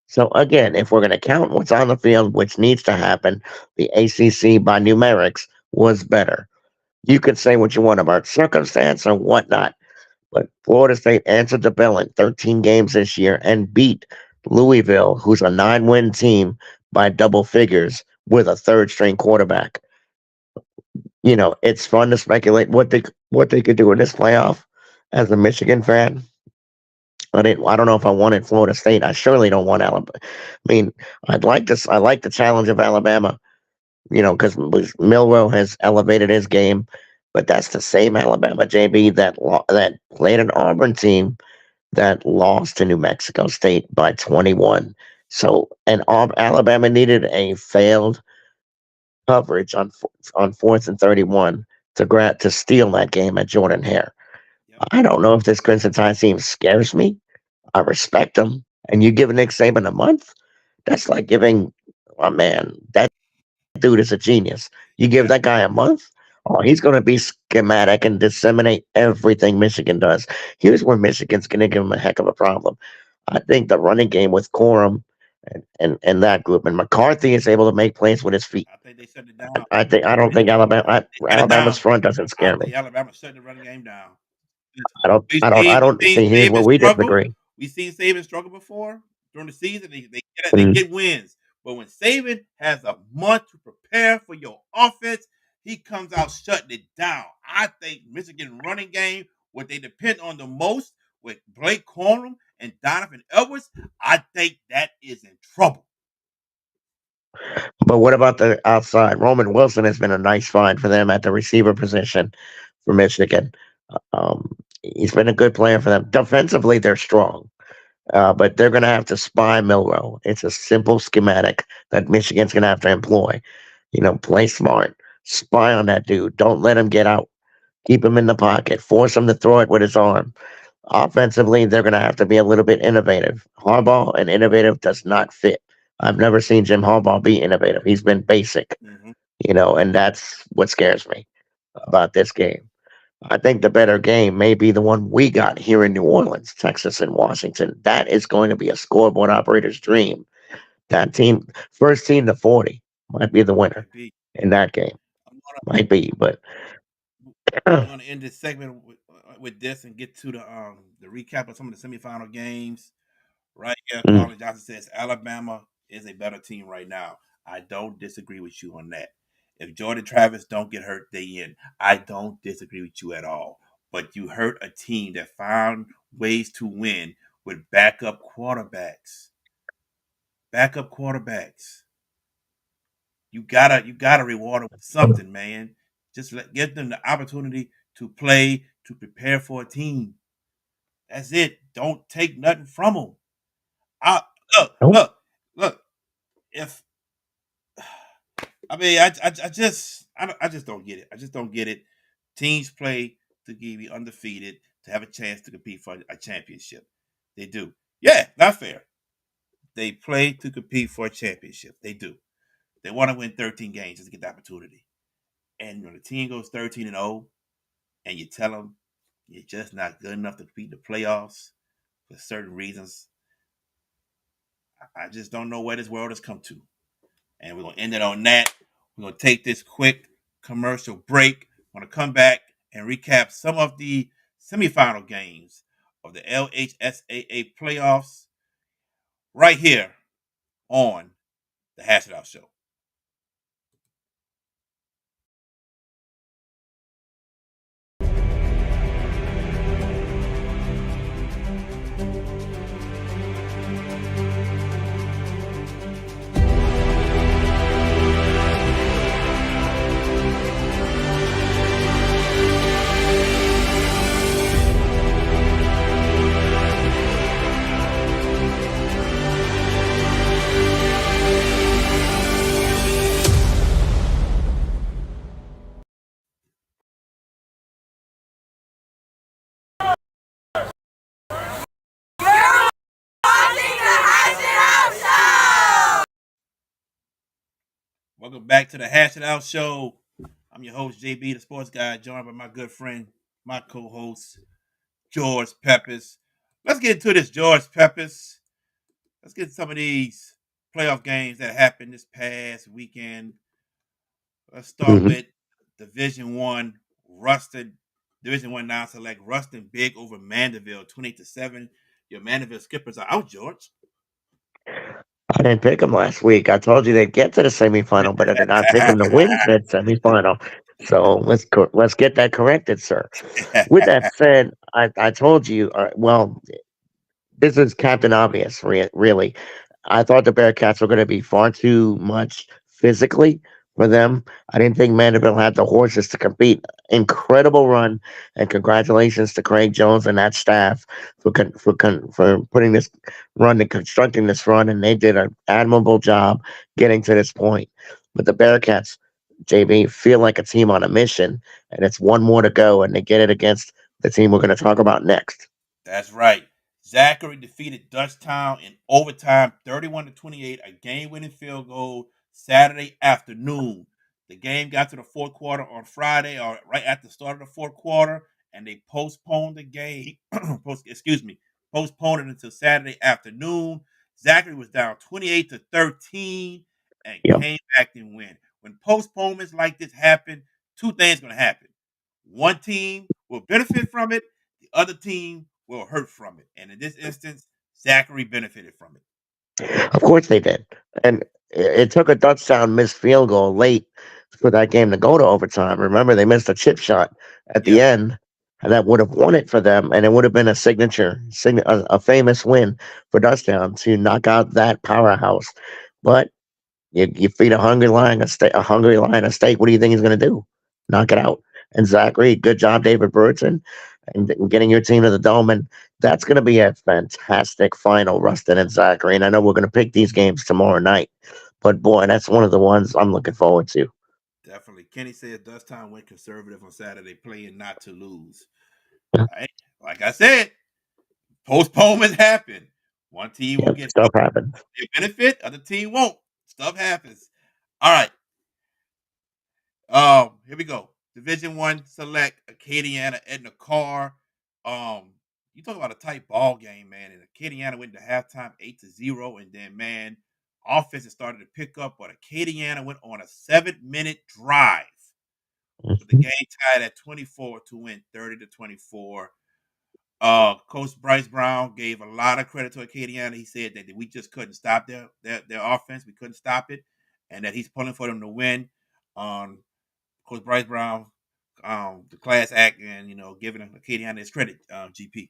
So again, if we're going to count what's on the field, which needs to happen, the ACC by numerics was better. You could say what you want about circumstance or whatnot, but Florida State answered the bell in 13 games this year and beat Louisville, who's a 9-win team, by double figures with a third-string quarterback. It's fun to speculate what they could do in this playoff. As a Michigan fan, I don't know if I wanted Florida State. I surely don't want Alabama. I mean, I'd like this. I like the challenge of Alabama, because Milroe has elevated his game, but that's the same Alabama, JB, that played an Auburn team that lost to New Mexico State by 21. So, and Alabama needed a failed coverage on 4th and 31 to steal that game at Jordan Hare.
Yep.
I don't know if this Crimson Tide team scares me. I respect him. And you give Nick Saban a month? That's like giving, that dude is a genius. You give that guy a month? Oh, he's going to be schematic and disseminate everything Michigan does. Here's where Michigan's going to give him a heck of a problem. I think the running game with Corum and that group, and McCarthy is able to make plays with his feet.
I think they shut it down.
I don't think Alabama's front doesn't scare me.
Alabama shut the running game down.
I don't see. Here's where we disagree.
We've seen Saban struggle before during the season. They
Mm.
get wins. But when Saban has a month to prepare for your offense, he comes out shutting it down. I think Michigan running game, what they depend on the most with Blake Corum and Donovan Edwards, I think that is in trouble.
But what about the outside? Roman Wilson has been a nice find for them at the receiver position for Michigan. He's been a good player for them. Defensively, they're strong, but they're going to have to spy Milroe. It's a simple schematic that Michigan's going to have to employ. Play smart, spy on that dude. Don't let him get out. Keep him in the pocket. Force him to throw it with his arm. Offensively, they're going to have to be a little bit innovative. Harbaugh and innovative does not fit. I've never seen Jim Harbaugh be innovative. He's been basic,
Mhm.
and that's what scares me about this game. I think the better game may be the one we got here in New Orleans, Texas, and Washington. That is going to be a scoreboard operator's dream. That team, first team to 40, might be the winner
Might be.
in that game.
I'm gonna
Might be, but
we're gonna end this segment with this and get to the recap of some of the semifinal games. Right here,
mm,
Carlin Johnson says Alabama is a better team right now. I don't disagree with you on that. If Jordan Travis don't get hurt, they in. I don't disagree with you at all. But you hurt a team that found ways to win with backup quarterbacks. Backup quarterbacks. You gotta reward them with something, man. Just give them the opportunity to play, to prepare for a team. That's it. Don't take nothing from them. I, look,
nope.
look, look. If I mean, I just don't get it. I just don't get it. Teams play to be undefeated to have a chance to compete for a championship. They do. Yeah, not fair. They play to compete for a championship. They do. They want to win 13 games just to get the opportunity. And when the team goes 13-0, and you tell them you're just not good enough to compete in the playoffs for certain reasons, I just don't know where this world has come to. And we're going to end it on that. We're going to take this quick commercial break. We're going to come back and recap some of the semifinal games of the LHSAA playoffs right here on the Hash It Out Show. Welcome back to the Hash It Out Show. I'm your host, JB, the sports guy, joined by my good friend, my co-host, George Peppers. Let's get into this, George Peppers. Let's get some of these playoff games that happened this past weekend. Let's start
hmm
with Division One. Ruston, Division One non-select. Ruston big over Mandeville, 28-7. Your Mandeville Skippers are out, George.
I didn't pick them last week. I told you they'd get to the semifinal, but I did not pick them to win that semifinal. So let's get that corrected, sir. With that said, I told you. Well, this is Captain Obvious, really. I thought the Bearcats were going to be far too much physically for them. I didn't think Mandeville had the horses to compete. Incredible run, and congratulations to Craig Jones and that staff for putting this run and constructing this run, and they did an admirable job getting to this point. But the Bearcats, JB, feel like a team on a mission, and it's one more to go, and they get it against the team we're going to talk about next.
That's right. Zachary defeated Dutchtown in overtime, 31-28, a game-winning field goal Saturday afternoon. The game got to the fourth quarter on Friday, or right at the start of the fourth quarter, and they postponed the game. Postponed it until Saturday afternoon. Zachary was down 28-13 and
Yep.
came back and win. When postponements like this happen, two things going to happen. One team will benefit from it. The other team will hurt from it. And in this instance, Zachary benefited from it.
Of course they did. And it took a touchdown missed field goal late for that game to go to overtime. Remember, they missed a chip shot at the
Yep,
end, and that would have won it for them, and it would have been a famous win for Touchdown to knock out that powerhouse. But you feed a hungry lion a steak. What do you think he's going to do? Knock it out. And Zachary, good job, David Burton, and getting your team to the dome. And that's going to be a fantastic final, Rustin and Zachary. And I know we're going to pick these games tomorrow night, but boy, that's one of the ones I'm looking forward to.
definitely. Kenny says Dutchtown went conservative on Saturday, playing not to lose.
Yeah.
Right? Like I said, Postponements happen. One team will
Yep,
get
stuff happens.
their benefit, other team won't. Stuff happens. All right. Here we go. Division One select Acadiana Edna Carr. You talk about a tight ball game, man. And Acadiana went to halftime 8-0, and then man, offense started to pick up, but Acadiana went on a 7-minute drive with the
Mhm.
game tied at 24 to win 30-24. Coach Bryce Brown gave a lot of credit to Acadiana. He said that we just couldn't stop their offense. We couldn't stop it, and that he's pulling for them to win. Coach Bryce Brown, the class act, and giving Acadiana his credit. GP.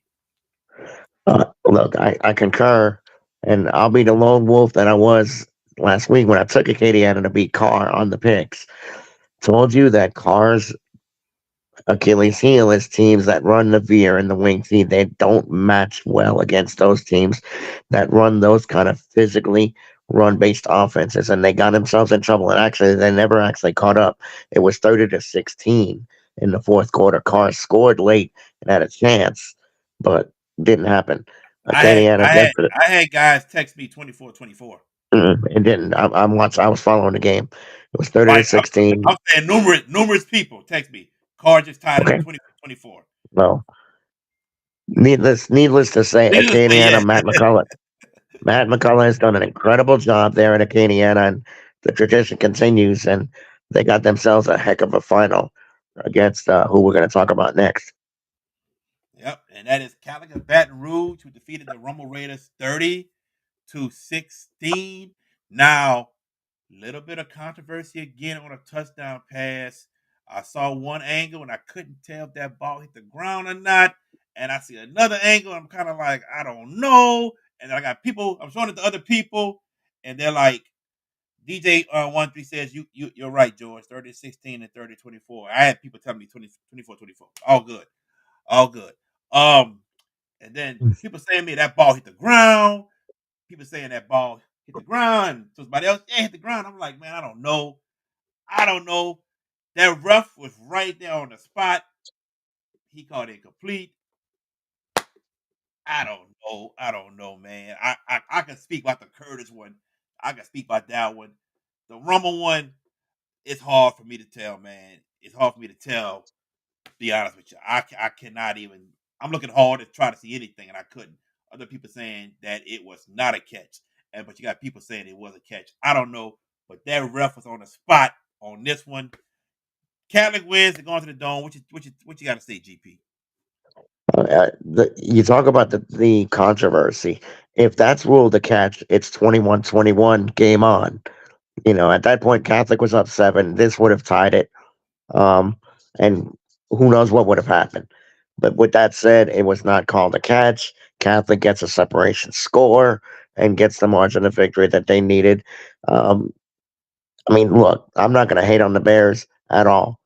Look, I concur, and I'll be the lone wolf that I was last week when I took Acadiana to beat Carr on the picks. Told you that Carr's Achilles heel is teams that run the veer and the wing feed. They don't match well against those teams that run those kind of physically run based offenses, and they got themselves in trouble. And actually, they never actually caught up. It was 30-16 in the fourth quarter. Carr scored late and had a chance, but didn't happen. Acadiana gets it.
I had guys text me 24-24.
It didn't. I was following the game. It was 30 to
Right.
16.
I'm saying numerous people text me. Carr just tied it
Okay.
at 24-24.
Well, needless to say, Acadiana, Matt McCullough has done an incredible job there in Acadiana, and the tradition continues. And they got themselves a heck of a final against who we're going to talk about next.
Yep, and that is Calico Baton Rouge, who defeated the Rumble Raiders 30-16. Now, little bit of controversy again on a touchdown pass. I saw one angle and I couldn't tell if that ball hit the ground or not. And I see another angle. I'm kind of like, I don't know. And I got people, I'm showing it to other people, and they're like, DJ 13 says you're right, George. 30-16 and 30-24. I had people telling me 24-24. All good. All good. And then people saying me that ball hit the ground. People saying that ball hit the ground. So somebody else, yeah, hit the ground. I'm like, man, I don't know. That ref was right there on the spot. He called it complete. I don't know, man. I can speak about the Curtis one. I can speak about that one. The Rumble one, it's hard for me to tell, man. It's hard for me to tell. Be honest with you, I cannot even. I'm looking hard to try to see anything, and I couldn't. Other people saying that it was not a catch, but you got people saying it was a catch. I don't know, but that ref was on the spot on this one. Catholic wins. They're going to the dome. What you got to say, GP?
You talk about the controversy. If that's ruled a catch, it's 21-21, game on. At that point, Catholic was up 7. This would have tied it. And who knows what would have happened. But with that said, it was not called a catch. Catholic gets a separation score and gets the margin of victory that they needed. Look, I'm not going to hate on the Bears at all,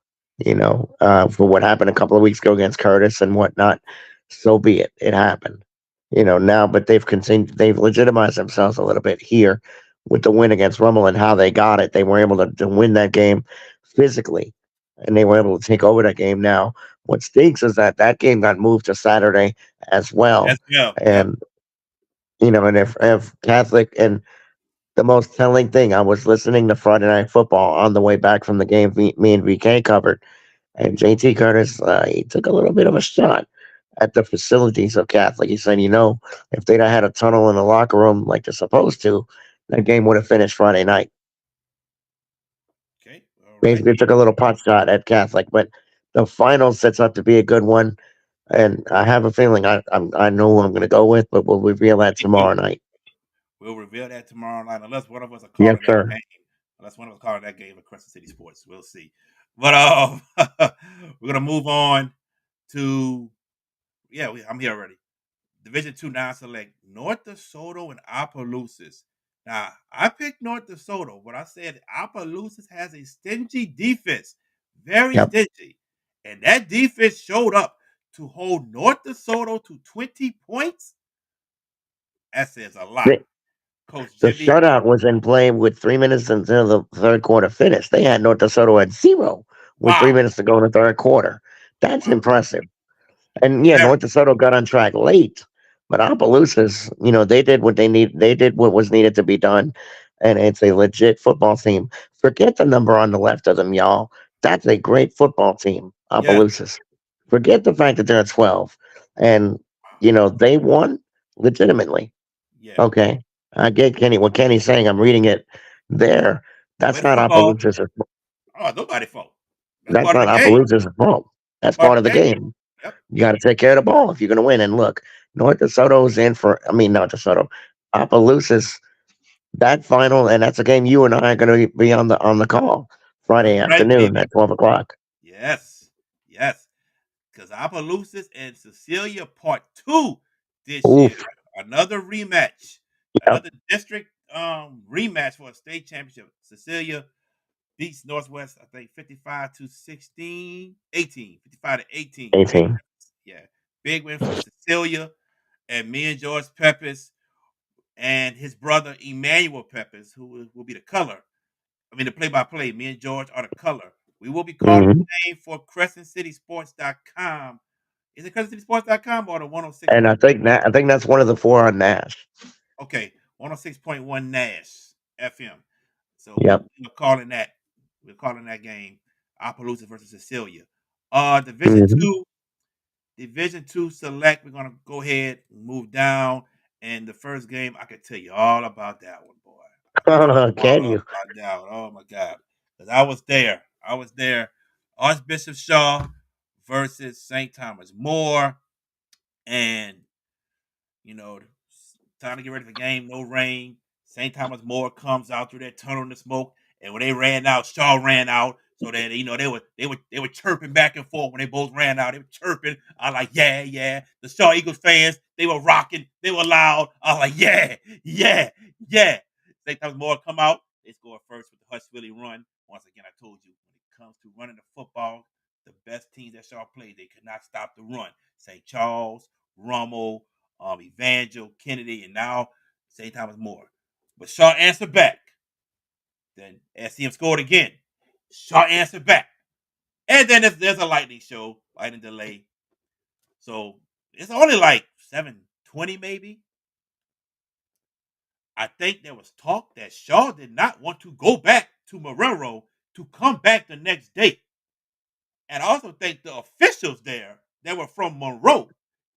for what happened a couple of weeks ago against Curtis and whatnot. So be it. It happened. Now, but they've legitimized themselves a little bit here with the win against Rummel and how they got it. They were able to win that game physically, and they were able to take over that game. Now, what stinks is that game got moved to Saturday as well. And, and if Catholic, and the most telling thing, I was listening to Friday Night Football on the way back from the game me and VK covered, and JT Curtis, he took a little bit of a shot at the facilities of Catholic. He said, if they'd have had a tunnel in the locker room like they're supposed to, that game would have finished Friday night.
Okay. All right.
Basically took a little pot shot at Catholic, but the final sets up to be a good one. And I have a feeling I know who I'm going to go with, but we'll reveal that tomorrow night.
We'll reveal that tomorrow night, unless one of us are calling that game. Unless one of us calling that game at Crescent City Sports, we'll see. But we're gonna move on to I'm here already. Division 2 non-select North DeSoto and Opelousas. Now I picked North DeSoto, but I said Opelousas has a stingy defense, very stingy, and that defense showed up to hold North DeSoto to 20 points. That says a lot. Coach
The
Jimmy,
shutout was in play with 3 minutes until the third quarter finished. They had North DeSoto at 0 with 3 minutes to go in the third quarter. That's impressive. And North DeSoto got on track late, But Opelousas, they did what they did what was needed to be done, and it's a legit football team. Forget the number on the left of them, y'all. That's a great football team,
Yeah,
Opelousas. Forget the fact that they're at 12, and they won legitimately.
yeah.
Okay, I get what Kenny's saying. I'm reading it there.
Way
That's
to
not
football.
Opelousas.
Oh, nobody fault. That's
That's
part of
not
the game.
Opelousas' fault. That's
Part
part
of
of the
the game.
game.
Yep.
You got to take care of the ball if you're going to win. And look, North DeSoto's in for. I mean, not DeSoto. Opelousas. That final, and that's a game you and I are going to be on the call Friday
That's right,
afternoon
baby.
at 12 o'clock.
Yes. Yes. Because Opelousas and Cecilia Part 2 this year.
Oof.
Another rematch.
Yep.
Another district rematch for a state championship. Cecilia beats Northwest, I think 55 to 16, 18, 55 to 18. Big,
18.
yeah. Big win for Cecilia and me and George Peppers and his brother Emmanuel Peppers, who will be the color. I mean, the play-by-play. Me and George are the color. We will be calling
hmm
the game for CrescentCitySports.com. Is it CrescentCitySports.com or the 106
And
point?
I think that's one of the four on Nash.
Okay, 106.1 Nash FM. So
Yep.
we're calling that. We're calling that game Opelousas versus Cecilia. Division
hmm
two, Division two select. We're gonna go ahead and move down. And the first game, I could tell you all about that one, boy. I could tell you all
Can you?
about that one. Oh my God, because I was there. I was there. Archbishop Shaw versus St. Thomas More, and you know, time to get ready for the game. No rain. St. Thomas More comes out through that tunnel in the smoke, and when they ran out, Shaw ran out. So that they were chirping back and forth when they both ran out. They were chirping. I was like, yeah, yeah. The Shaw Eagles fans, they were rocking. They were loud. I was like, yeah, yeah, yeah. St. Thomas More come out. They score first with the Hush Willie run. Once again, I told you when it comes to running the football, the best teams that Shaw played, they could not stop the run. St. Charles, Rummel, Evangel, Kennedy, and now St. Thomas More. But Shaw answered back. Then SCM scored again. Shaw answered back. And then there's a lightning show, lightning delay. So it's only like 7:20 maybe. I think there was talk that Shaw did not want to go back to Marrero to come back the next day. And I also think the officials there that were from Monroe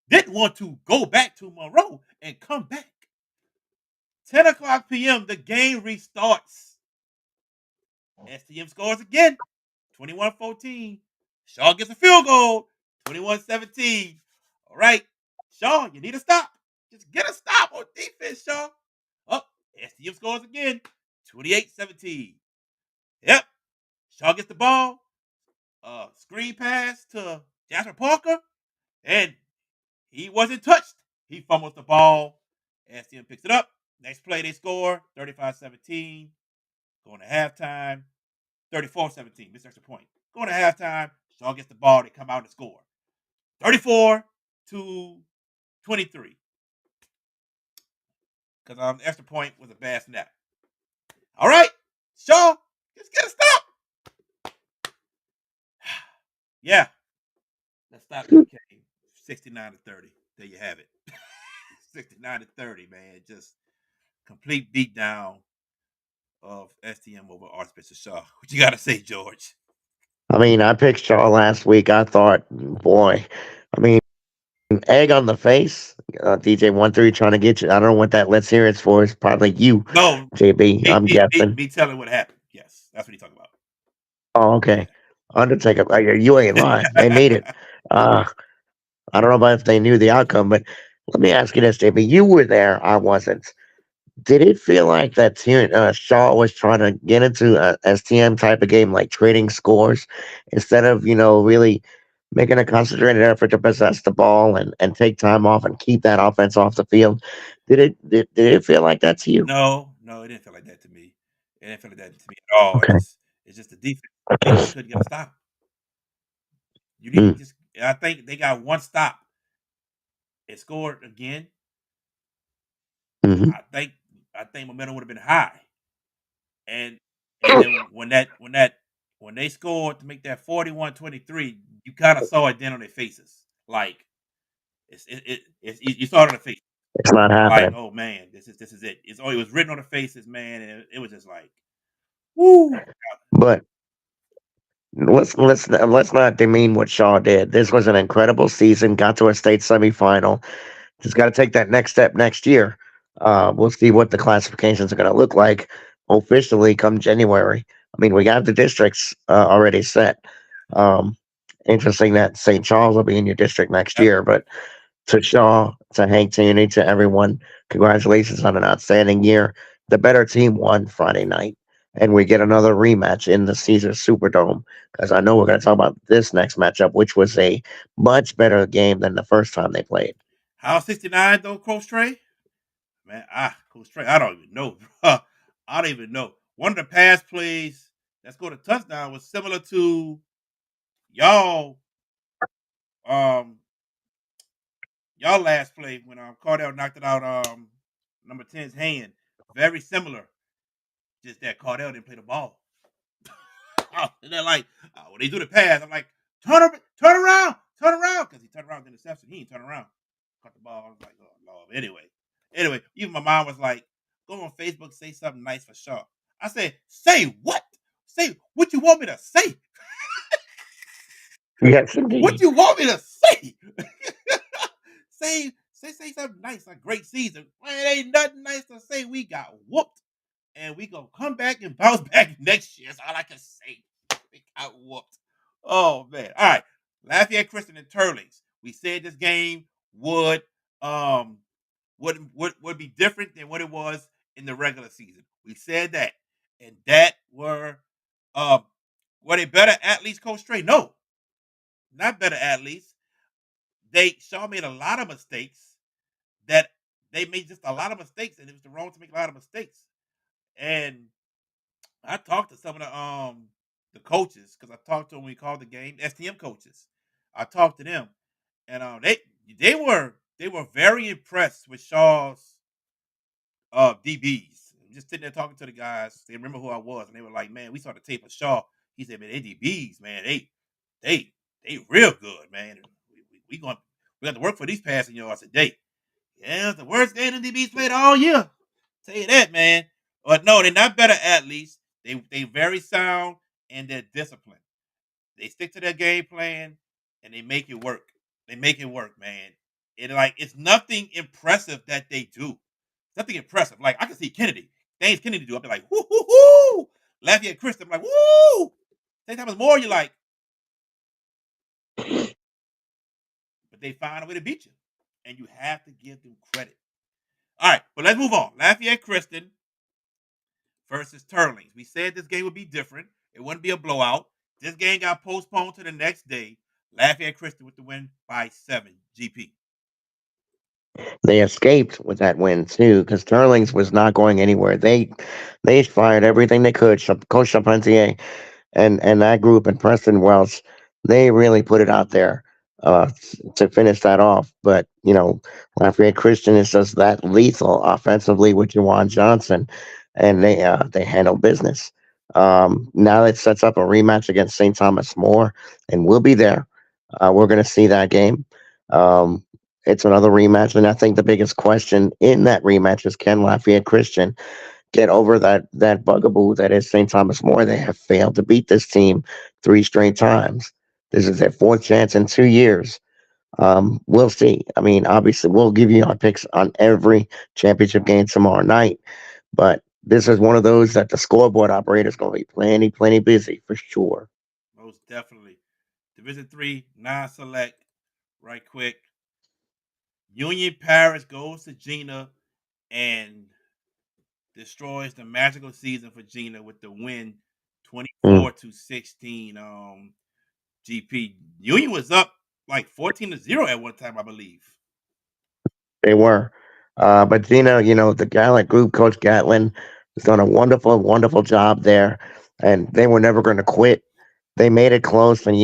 didn't want to go back to Monroe and come back. 10 o'clock p.m., the game restarts. STM scores again, 21-14. Shaw gets a field goal, 21-17. All right, Shaw, you need a stop. Just get a stop on defense, Shaw. Up, STM scores again, 28-17. Yep, Shaw gets the ball. Screen pass to Jasper Parker, and he wasn't touched. He fumbles the ball. STM picks it up. Next play, they score 35-17. Going to halftime, 34-17. Missed extra point. Going to halftime, Shaw gets the ball. They come out and score 34-23. Because the extra point was a bad snap. All right, Shaw, just get a stop. Yeah, that stop came 69-30. There you have it. 69-30, man. Just complete beatdown of STM over Archbishop Shaw. What you got to say, George?
I mean, I picked Shaw last week. I thought, boy, I mean, egg on the face. DJ 13 trying to get you. I don't know what that let's hear it's for. It's probably you,
No,
JB. I'm guessing.
me telling what happened. Yes, that's what he's talking about.
Oh, okay. Undertaker. You ain't lying. They made it. Uh, I don't know about if they knew the outcome, but let me ask you this, JB. You were there. I wasn't. Did it feel like that Shaw was trying to get into a STM type of game, like trading scores, instead of really making a concentrated effort to possess the ball and take time off and keep that offense off the field? Did it feel like that to you?
No, it didn't feel like that to me. It didn't feel like that to me at all.
Okay.
It's just the defense. They just couldn't get a stop. You need
Mm,
just. I think they got one stop. It scored again.
hmm
I think momentum would have been high, and and then when they scored to make that 41-23, you kind of saw it then on their faces. Like you saw it on their face.
It's not
Like,
happening.
oh man, this is it. It was written on the faces, man, and it was just like, woo.
But let's not demean what Shaw did. This was an incredible season. Got to a state semifinal. Just got to take that next step next year. We'll see what the classifications are going to look like officially come January. I mean, we got the districts already set. Um, Interesting that St. Charles will be in your district next
Yep.
year, but to Shaw, to Hank Tierney, to everyone, congratulations on an outstanding year. The better team won Friday night, and we get another rematch in the Caesars Superdome because I know we're going to talk about this next matchup, which was a much better game than the first time they played.
How's 69 though, Coach Trey? Man, Coach Trey, I don't even know. I don't even know. One of the pass plays that scored a touchdown was similar to y'all y'all last play when Cardell knocked it out number 10's hand. Very similar. Just that Cardell didn't play the ball. And they're like, when they do the pass, I'm like, turn around, because he turned around the interception. He ain't turn around, caught the ball. I was like, oh Lord. Anyway, even my mom was like, go on Facebook, say something nice for Shaw. I said, say what? Say what you want me to say?
Yes,
What
indeed.
you want me to say? say something nice. A great season. Man, it ain't nothing nice to say. We got whooped. And we gonna come back and bounce back next year. That's all I can say. We got whooped. Oh man. All right. Lafayette Christian and Turlings. We said this game would be different than what it was in the regular season. We said that. And that were they better athletes, Coach Trey? No. Not better athletes. Shaw made a lot of mistakes that they made just a lot of mistakes, and it was the wrong to make a lot of mistakes. And I talked to some of the coaches because I talked to them when we called the game, STM coaches. I talked to them, and they were very impressed with Shaw's DBs. Just sitting there talking to the guys, they remember who I was, and they were like, "Man, we saw the tape of Shaw." He said, "Man, they DBs, man, they real good, man. We got to work for these passing yards today." Yeah, it's the worst game the DBs played all year. Tell you that, man. But no, they're not better athletes. They very sound in their discipline. They stick to their game plan and they make it work. They make it work, man. It's nothing impressive that they do. Nothing impressive. Like I can see Kennedy. Things Kennedy do. I'll be like, whoo hoo hoo. Lafayette Christian, I'm like, woo. Same time as more, you're like, but they find a way to beat you. And you have to give them credit. All right, but let's move on. Lafayette Christian versus Turlings. We said this game would be different. It wouldn't be a blowout. This game got postponed to the next day. Lafayette Christian with the win by 7. GP.
They escaped with that win too, because Sterling's was not going anywhere. They fired everything they could. Coach Charpentier and that group and Preston Welch, they really put it out there uh, to finish that off. But Lafayette Christian is just that lethal offensively with Jawan Johnson, and they handle business. Now it sets up a rematch against St. Thomas More, and we'll be there. We're going to see that game. Um, it's another rematch, and I think the biggest question in that rematch is, can Lafayette Christian get over that bugaboo that is St. Thomas More? They have failed to beat this team 3 straight times. This is their 4th chance in 2 years. We'll see. I mean, obviously, we'll give you our picks on every championship game tomorrow night, but this is one of those that the scoreboard operator is going to be plenty busy for sure.
Most definitely. Division 3, non-select, right quick. Union Parish goes to Gina and destroys the magical season for Gina with the win 24-16. GP. Union was up like 14-0 at one time, I believe.
They were. But Gina, the Gallant group, Coach Gatlin, has done a wonderful job there. And they were never going to quit. They made it close. And,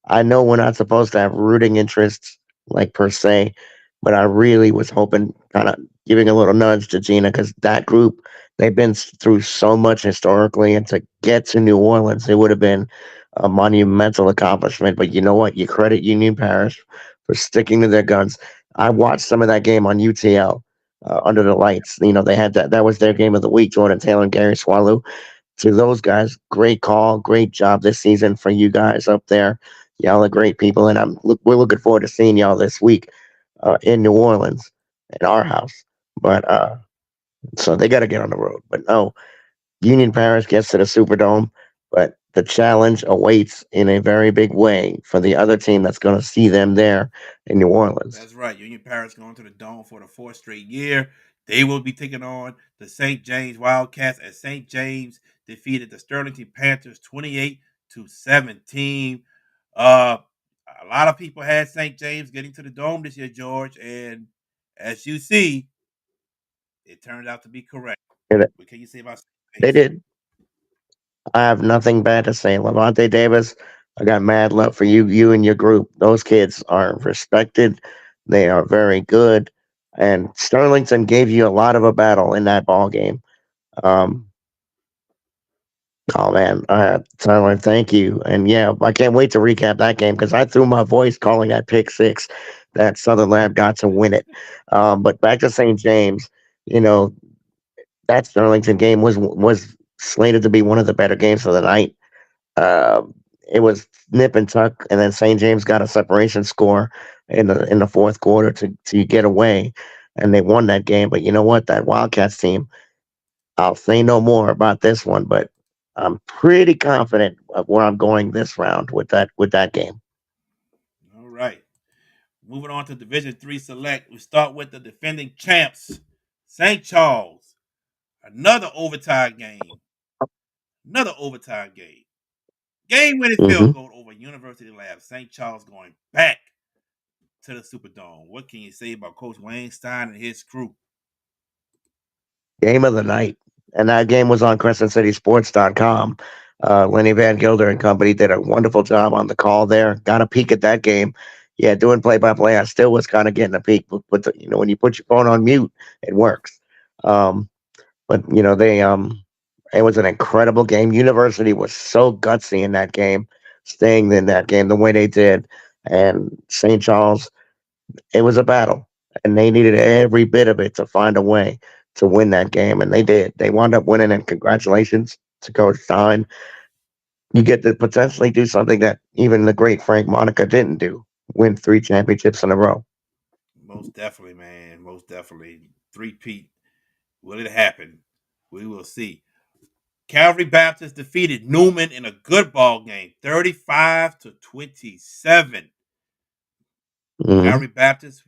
I know we're not supposed to have rooting interests, like per se, but I really was hoping, kind of giving a little nudge to Gina, because that group, they've been through so much historically. And to get to New Orleans, it would have been a monumental accomplishment. But you know what? You credit Union Parish for sticking to their guns. I watched some of that game on UTL, under the lights. They had that. That was their game of the week. Jordan Taylor and Gary Swallow. To those guys, great call, great job this season for you guys up there. Y'all are great people, and we're looking forward to seeing y'all this week, in New Orleans, in our house. But so they got to get on the road. But no, Union Parish gets to the Superdome, but the challenge awaits in a very big way for the other team that's going to see them there in New Orleans.
That's right. Union Parish going to the Dome for the fourth straight year. They will be taking on the St. James Wildcats as St. James defeated the Sterlington Panthers 28-17. Uh, a lot of people had St. James getting to the Dome this year, George, and as you see, it turned out to be correct.
And
What can you say about St.
they
James?
did. I have nothing bad to say. Levante Davis, I got mad love for you and your group. Those kids are respected. They are very good. And Sterlington gave you a lot of a battle in that ball game. Um, oh man, Tyler, thank you. And yeah, I can't wait to recap that game because I threw my voice calling that pick six that Southern Lab got to win it. But back to St. James, you know that Sterlington game was slated to be one of the better games of the night. Uh, it was nip and tuck, and then St. James got a separation score in the fourth quarter to get away, and they won that game. But you know what? That Wildcats team, I'll say no more about this one, but I'm pretty confident of where I'm going this round with that game.
All right. Moving on to Division Three Select, we start with the defending champs, St. Charles. Another overtime game. Another overtime game. Game-winning field
Hmm.
goal over University Lab. St. Charles going back to the Superdome. What can you say about Coach Wayne Stein and his crew?
Game of the night, and that game was on CrescentCitySports.com. Lenny Van Gilder and company did a wonderful job on the call there. Got a peek at that game. Yeah, doing play by play, I still was kind of getting a peek. But when you put your phone on mute, it works. Um, but it was an incredible game. University was so gutsy in that game, staying in that game the way they did, and St. Charles, it was a battle, and they needed every bit of it to find a way to win that game, and they did. They wound up winning, and congratulations to Coach Stein. You get to potentially do something that even the great Frank Monica didn't do: win 3 championships in a row.
Most definitely, man. Most definitely. Three-peat. Will it happen? We will see. Calvary Baptist defeated Newman in a good ball game, 35-27.
Hmm.
Calvary Baptist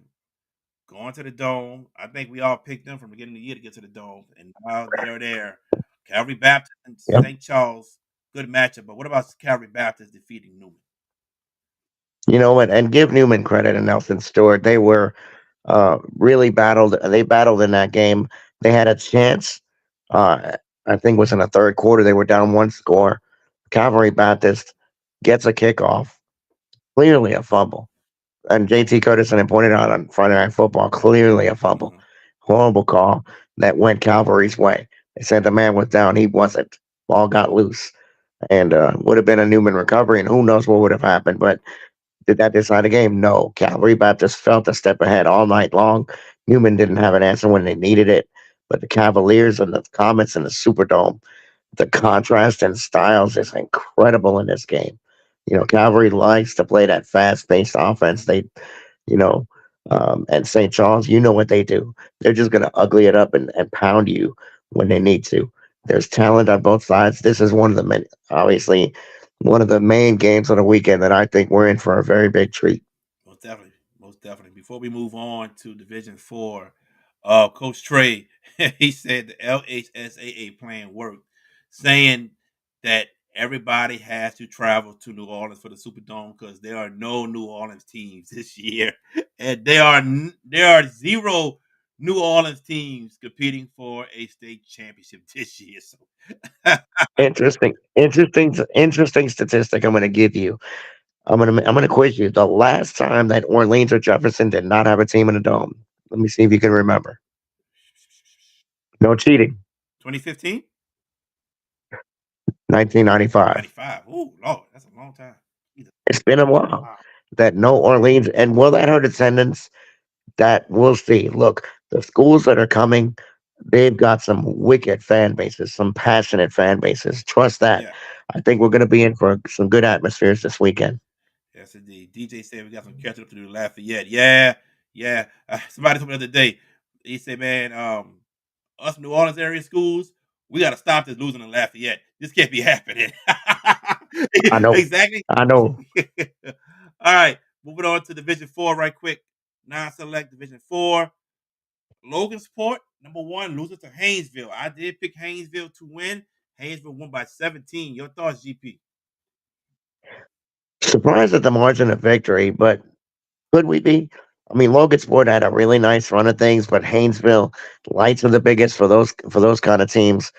going to the Dome. I think we all picked them from the beginning of the year to get to the Dome, and now they are there. Calvary Baptist and
Yep.
St. Charles, good matchup. But what about Calvary Baptist defeating Newman?
You know what? And give Newman credit and Nelson Stewart. They were really battled. They battled in that game. They had a chance. I think it was in the third quarter. They were down one score. Calvary Baptist gets a kickoff, clearly a fumble. And JT Curtis had pointed out on Friday Night Football, clearly a fumble.
Mm-hmm.
Horrible call that went Calvary's way. They said the man was down. He wasn't. Ball got loose. And would have been a Newman recovery, and who knows what would have happened. But did that decide the game? No. Calvary Baptist felt a step ahead all night long. Newman didn't have an answer when they needed it. But the Cavaliers and the Comets and the Superdome, the contrast in styles is incredible in this game. Calvary likes to play that fast paced offense. You know, and St. Charles, you know what they do. They're just going to ugly it up and pound you when they need to. There's talent on both sides. This is one of the many, obviously, one of the main games of the weekend that I think we're in for a very big treat.
Most definitely. Most definitely. Before we move on to Division 4, Coach Trey, he said the LHSAA plan worked, saying that everybody has to travel to New Orleans for the Superdome because there are no New Orleans teams this year, and there are zero New Orleans teams competing for a state championship this year. So
Interesting statistic. I'm going to give you. I'm gonna quiz you. The last time that Orleans or Jefferson did not have a team in a dome. Let me see if you can remember. No cheating.
2015,
1995.
95. Oh Lord, that's a long time.
It's been a while
Wow.
that no Orleans, and will that hurt attendance? that we'll see. Look, the schools that are coming, they've got some wicked fan bases, some passionate fan bases. Trust that.
Yeah.
I think we're going to be in for some good atmospheres this weekend.
Yes, indeed. DJ said we got some catching up to do in Lafayette. Yeah, yeah. Somebody told me the other day. He said, "Man, us New Orleans area schools, we got to stop this losing in Lafayette. This can't be happening."
I know.
Exactly.
I know.
All right, moving on to Division 4 right quick. Non-select Division 4. Logansport, number 1, loses to Haynesville. I did pick Haynesville to win. Haynesville won by 17. Your thoughts, GP?
Surprised at the margin of victory, but could we be? I mean, Logansport had a really nice run of things, but Haynesville lights are the biggest for those kind of teams.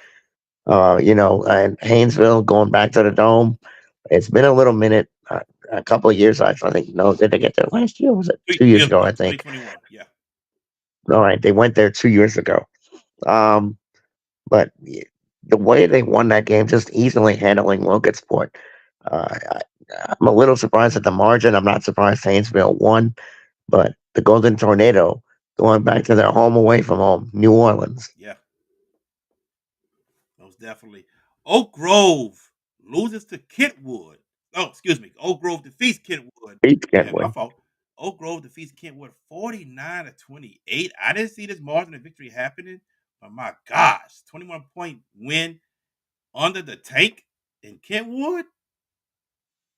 And Haynesville going back to the dome. It's been a little minute, a couple of years actually. I think. No, did they get there last year? Was it 2 years ago? I think.
2021. Yeah.
All right, they went there 2 years ago. Um, but the way they won that game, just easily handling Logansport. I'm a little surprised at the margin. I'm not surprised Haynesville won, but the Golden Tornado going back to their home away from home, New Orleans.
Yeah. Most definitely. Oak Grove loses to Kentwood. Oh, excuse me. Oak Grove defeats Kentwood.
Beats
Yeah, my
Kentwood.
fault. Oak Grove defeats Kentwood 49-28. I didn't see this margin of victory happening, but my gosh, 21-point win under the tank in Kentwood?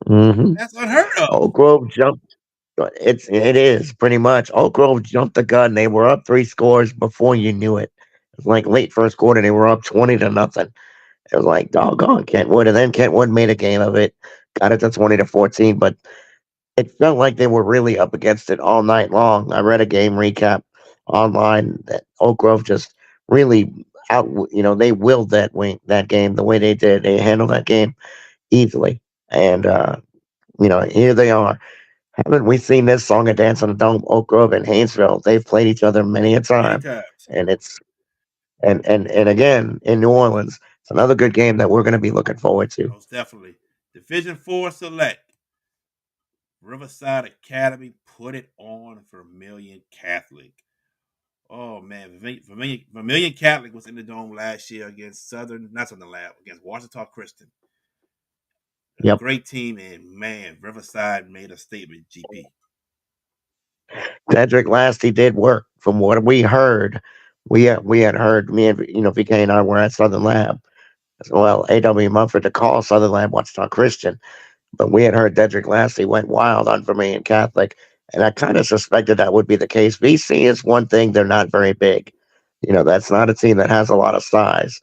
Hmm.
That's unheard of.
Oak Grove jumped. It is pretty much. Oak Grove jumped the gun. They were up 3 scores before you knew it. It was like late first quarter. They were up 20-0. It was like doggone Kentwood, and then Kentwood made a game of it, got it to 20-14. But it felt like they were really up against it all night long. I read a game recap online that Oak Grove just really they willed that game the way they did. They handled that game easily, and here they are. Haven't we seen this song and dance on the dome? Oak Grove and Haynesville, they've played each other many a
Many
time,
times.
and it's and again in New Orleans, it's another good game that we're going to be looking forward to.
Most definitely. Division 4 select. Riverside Academy put it on Vermilion Catholic. Oh man, Vermilion Catholic was in the dome last year against against Washington Christian. A
Yep.
great team, and man, Riverside made a statement. GP.
Cedric Lasty did work from what we heard. We had heard, me and VK and I were at Southern Lab as well. A.W. Mumford to call Southern Lab Watchtower Christian, but we had heard Cedric Lasty went wild on Vermilion Catholic, and I kind of suspected that would be the case. VC is one thing; they're not very big. That's not a team that has a lot of size.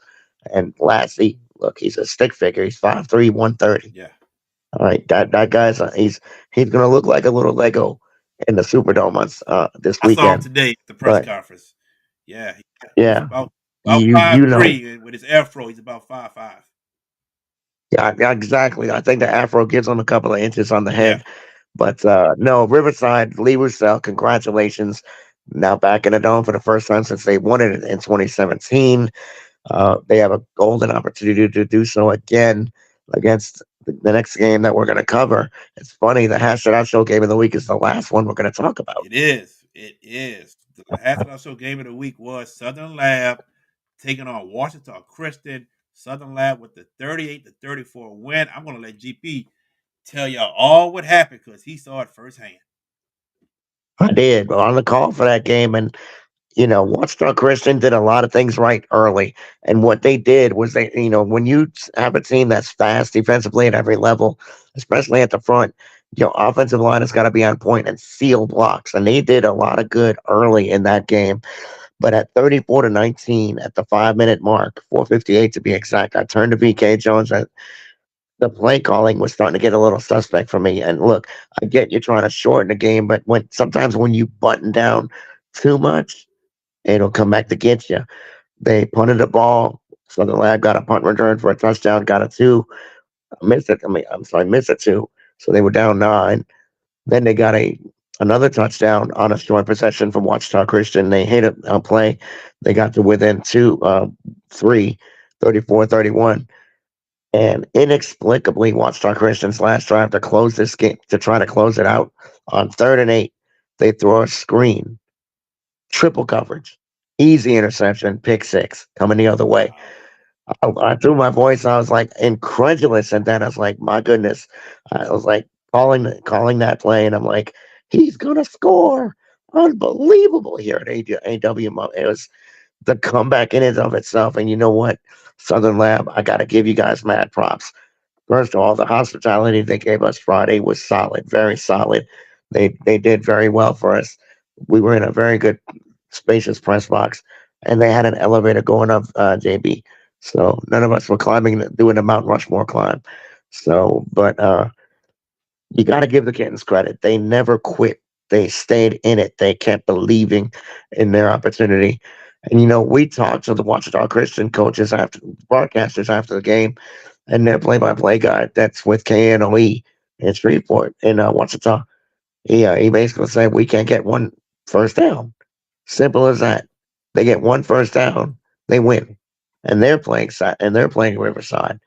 And Lasty, look, he's a stick figure. He's 5'3", 130.
Yeah.
All right, that guy's he's gonna look like a little Lego in the Superdome this
I saw him
weekend.
today at the press
But
conference. Yeah, he's
yeah,
about
you
5'3", and with his afro, he's about 5'5".
yeah, exactly. I think the Afro gives him a couple of inches on the
Yeah.
head. But no, Riverside, Lee Roussel, congratulations. Now back in the dome for the first time since they won it in 2017. They have a golden opportunity to do so again against the next game that we're going to cover. It's funny, the Hashtag Show game of the week is the last one we're going to talk about.
It is. It is. The half show game of the week was Southern Lab taking on Washington Christian. Southern Lab with the 38-34 win. I'm going to let GP tell y'all all what happened because he saw it firsthand.
I did on the call for that game, and Watchdog Christian did a lot of things right early. And what they did was when you have a team that's fast defensively at every level, especially at the front, your offensive line has got to be on point and seal blocks. And they did a lot of good early in that game. But at 34-19 at the 5-minute mark, 4:58 to be exact, I turned to VK Jones. The play calling was starting to get a little suspect for me. And look, I get you're trying to shorten the game, but sometimes when you button down too much, it'll come back to get you. They punted the ball. So the lad got a punt return for a touchdown, got a 2. Missed it. Missed a 2. So they were down 9. Then they got another touchdown on a short possession from Watchtower Christian. They hit a play. They got to within 3, 34-31. And inexplicably, Watchtower Christian's last drive to close this game, to try to close it out on 3rd and 8, they throw a screen triple coverage, easy interception, pick six, coming the other way. I threw my voice. I was like incredulous, and then I was like, "My goodness!" I was like calling that play, and I'm like, "He's gonna score! Unbelievable!" Here at AW. It was the comeback in and of itself. And you know what, Southern Lab, I got to give you guys mad props. First of all, the hospitality they gave us Friday was solid, very solid. They did very well for us. We were in a very good, spacious press box, and they had an elevator going up, JB. So none of us were doing the Mount Rushmore climb. So, but you got to give the Kittens credit. They never quit. They stayed in it. They kept believing in their opportunity. And we talked to the Watchdog Christian coaches after broadcasters after the game, and their play-by-play guy that's with KNOE in Shreveport in Wichita. He basically said we can't get one first down. Simple as that. They get one first down, they win, and they're playing Riverside.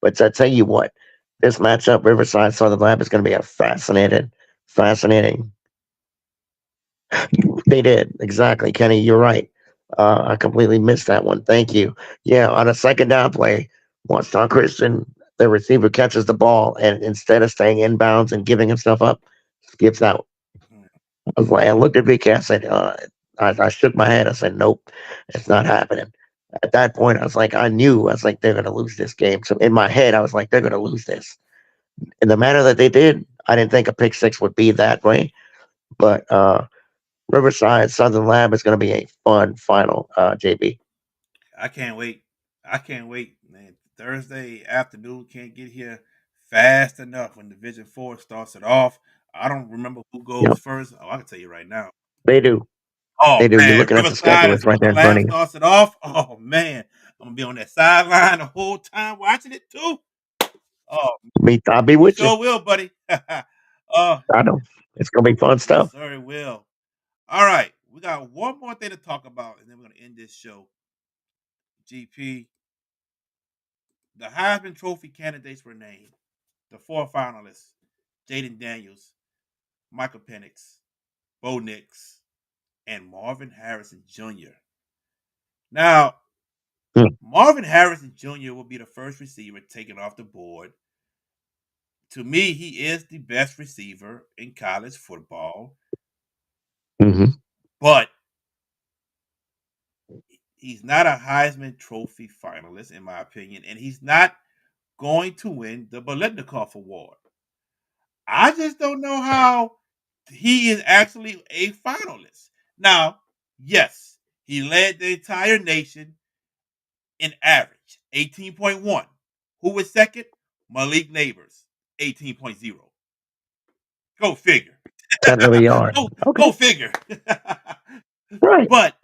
But I tell you what, this matchup, Riverside Southern Lab, is going to be a fascinating. They did exactly, Kenny. You're right. I completely missed that one. Thank you. Yeah, on a second down play, Watchdog Christian, the receiver catches the ball, and instead of staying inbounds and giving himself up, skips out. I was like, I looked at BK. I said, I shook my head. I said, nope, it's not happening. At that point, I was like, they're going to lose this game. So in my head, I was like, they're going to lose this. In the manner that they did, I didn't think a pick six would be that way. But Riverside Southern Lab is going to be a fun final, JB.
I can't wait. I can't wait, man. Thursday afternoon can't get here fast enough when Division 4 starts it off. I don't remember who goes
Yep,
first. Oh, I can tell you right now.
they do.
Oh
They do. You're
man,
looking at the
Riverside
schedule.
and
It's right there
Southern
in front
Lab
of you.
starts it off. Oh man, I'm gonna be on that sideline the whole time watching it too. Oh,
I'll be
you
with you.
sure will, buddy.
I know. It's going to be fun
Yes,
stuff.
sir, it will. All right, we got one more thing to talk about, and then we're gonna end this show. GP, the Heisman Trophy candidates were named. The four finalists: Jaden Daniels, Michael Penix, Bo Nix, and Marvin Harrison Jr. Now,
Hmm.
Marvin Harrison Jr. will be the first receiver taken off the board. To me, he is the best receiver in college football,
Mm-hmm.
but he's not a Heisman Trophy finalist, in my opinion, and he's not going to win the Biletnikoff Award. I just don't know how he is actually a finalist. Now, yes, he led the entire nation in average, 18.1. Who was second? Malik Neighbors, 18.0. Go figure.
10 of a yard.
Go
Okay.
figure.
Right.
but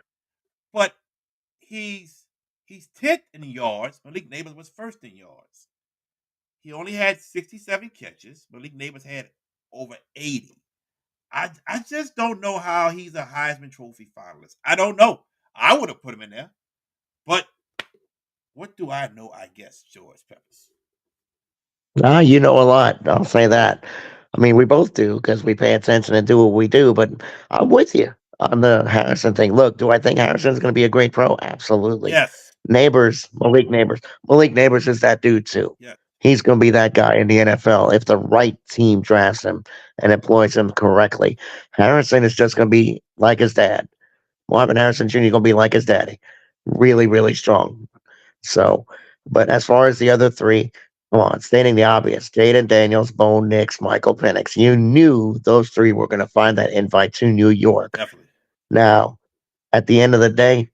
but he's 10th in yards. Malik Neighbors was first in yards. He only had 67 catches. Malik Neighbors had over 80. I just don't know how he's a Heisman Trophy finalist. I don't know. I would have put him in there. But what do I know? I guess George Peppers.
You know a lot. I'll say that. I mean, we both do because we pay attention and do what we do. But I'm with you on the Harrison thing. Look, do I think Harrison's going to be a great pro? Absolutely.
Yes.
Malik Neighbors is that dude too.
Yes.
He's going to be that guy in the NFL if the right team drafts him and employs him correctly. Harrison is just going to be like his dad. Marvin Harrison Jr. going to be like his daddy. Really, really strong. So, but as far as the other three, come on, stating the obvious, Jaden Daniels, Bo Nix, Michael Penix. You knew those three were going to find that invite to New York.
Definitely.
Now, at the end of the day,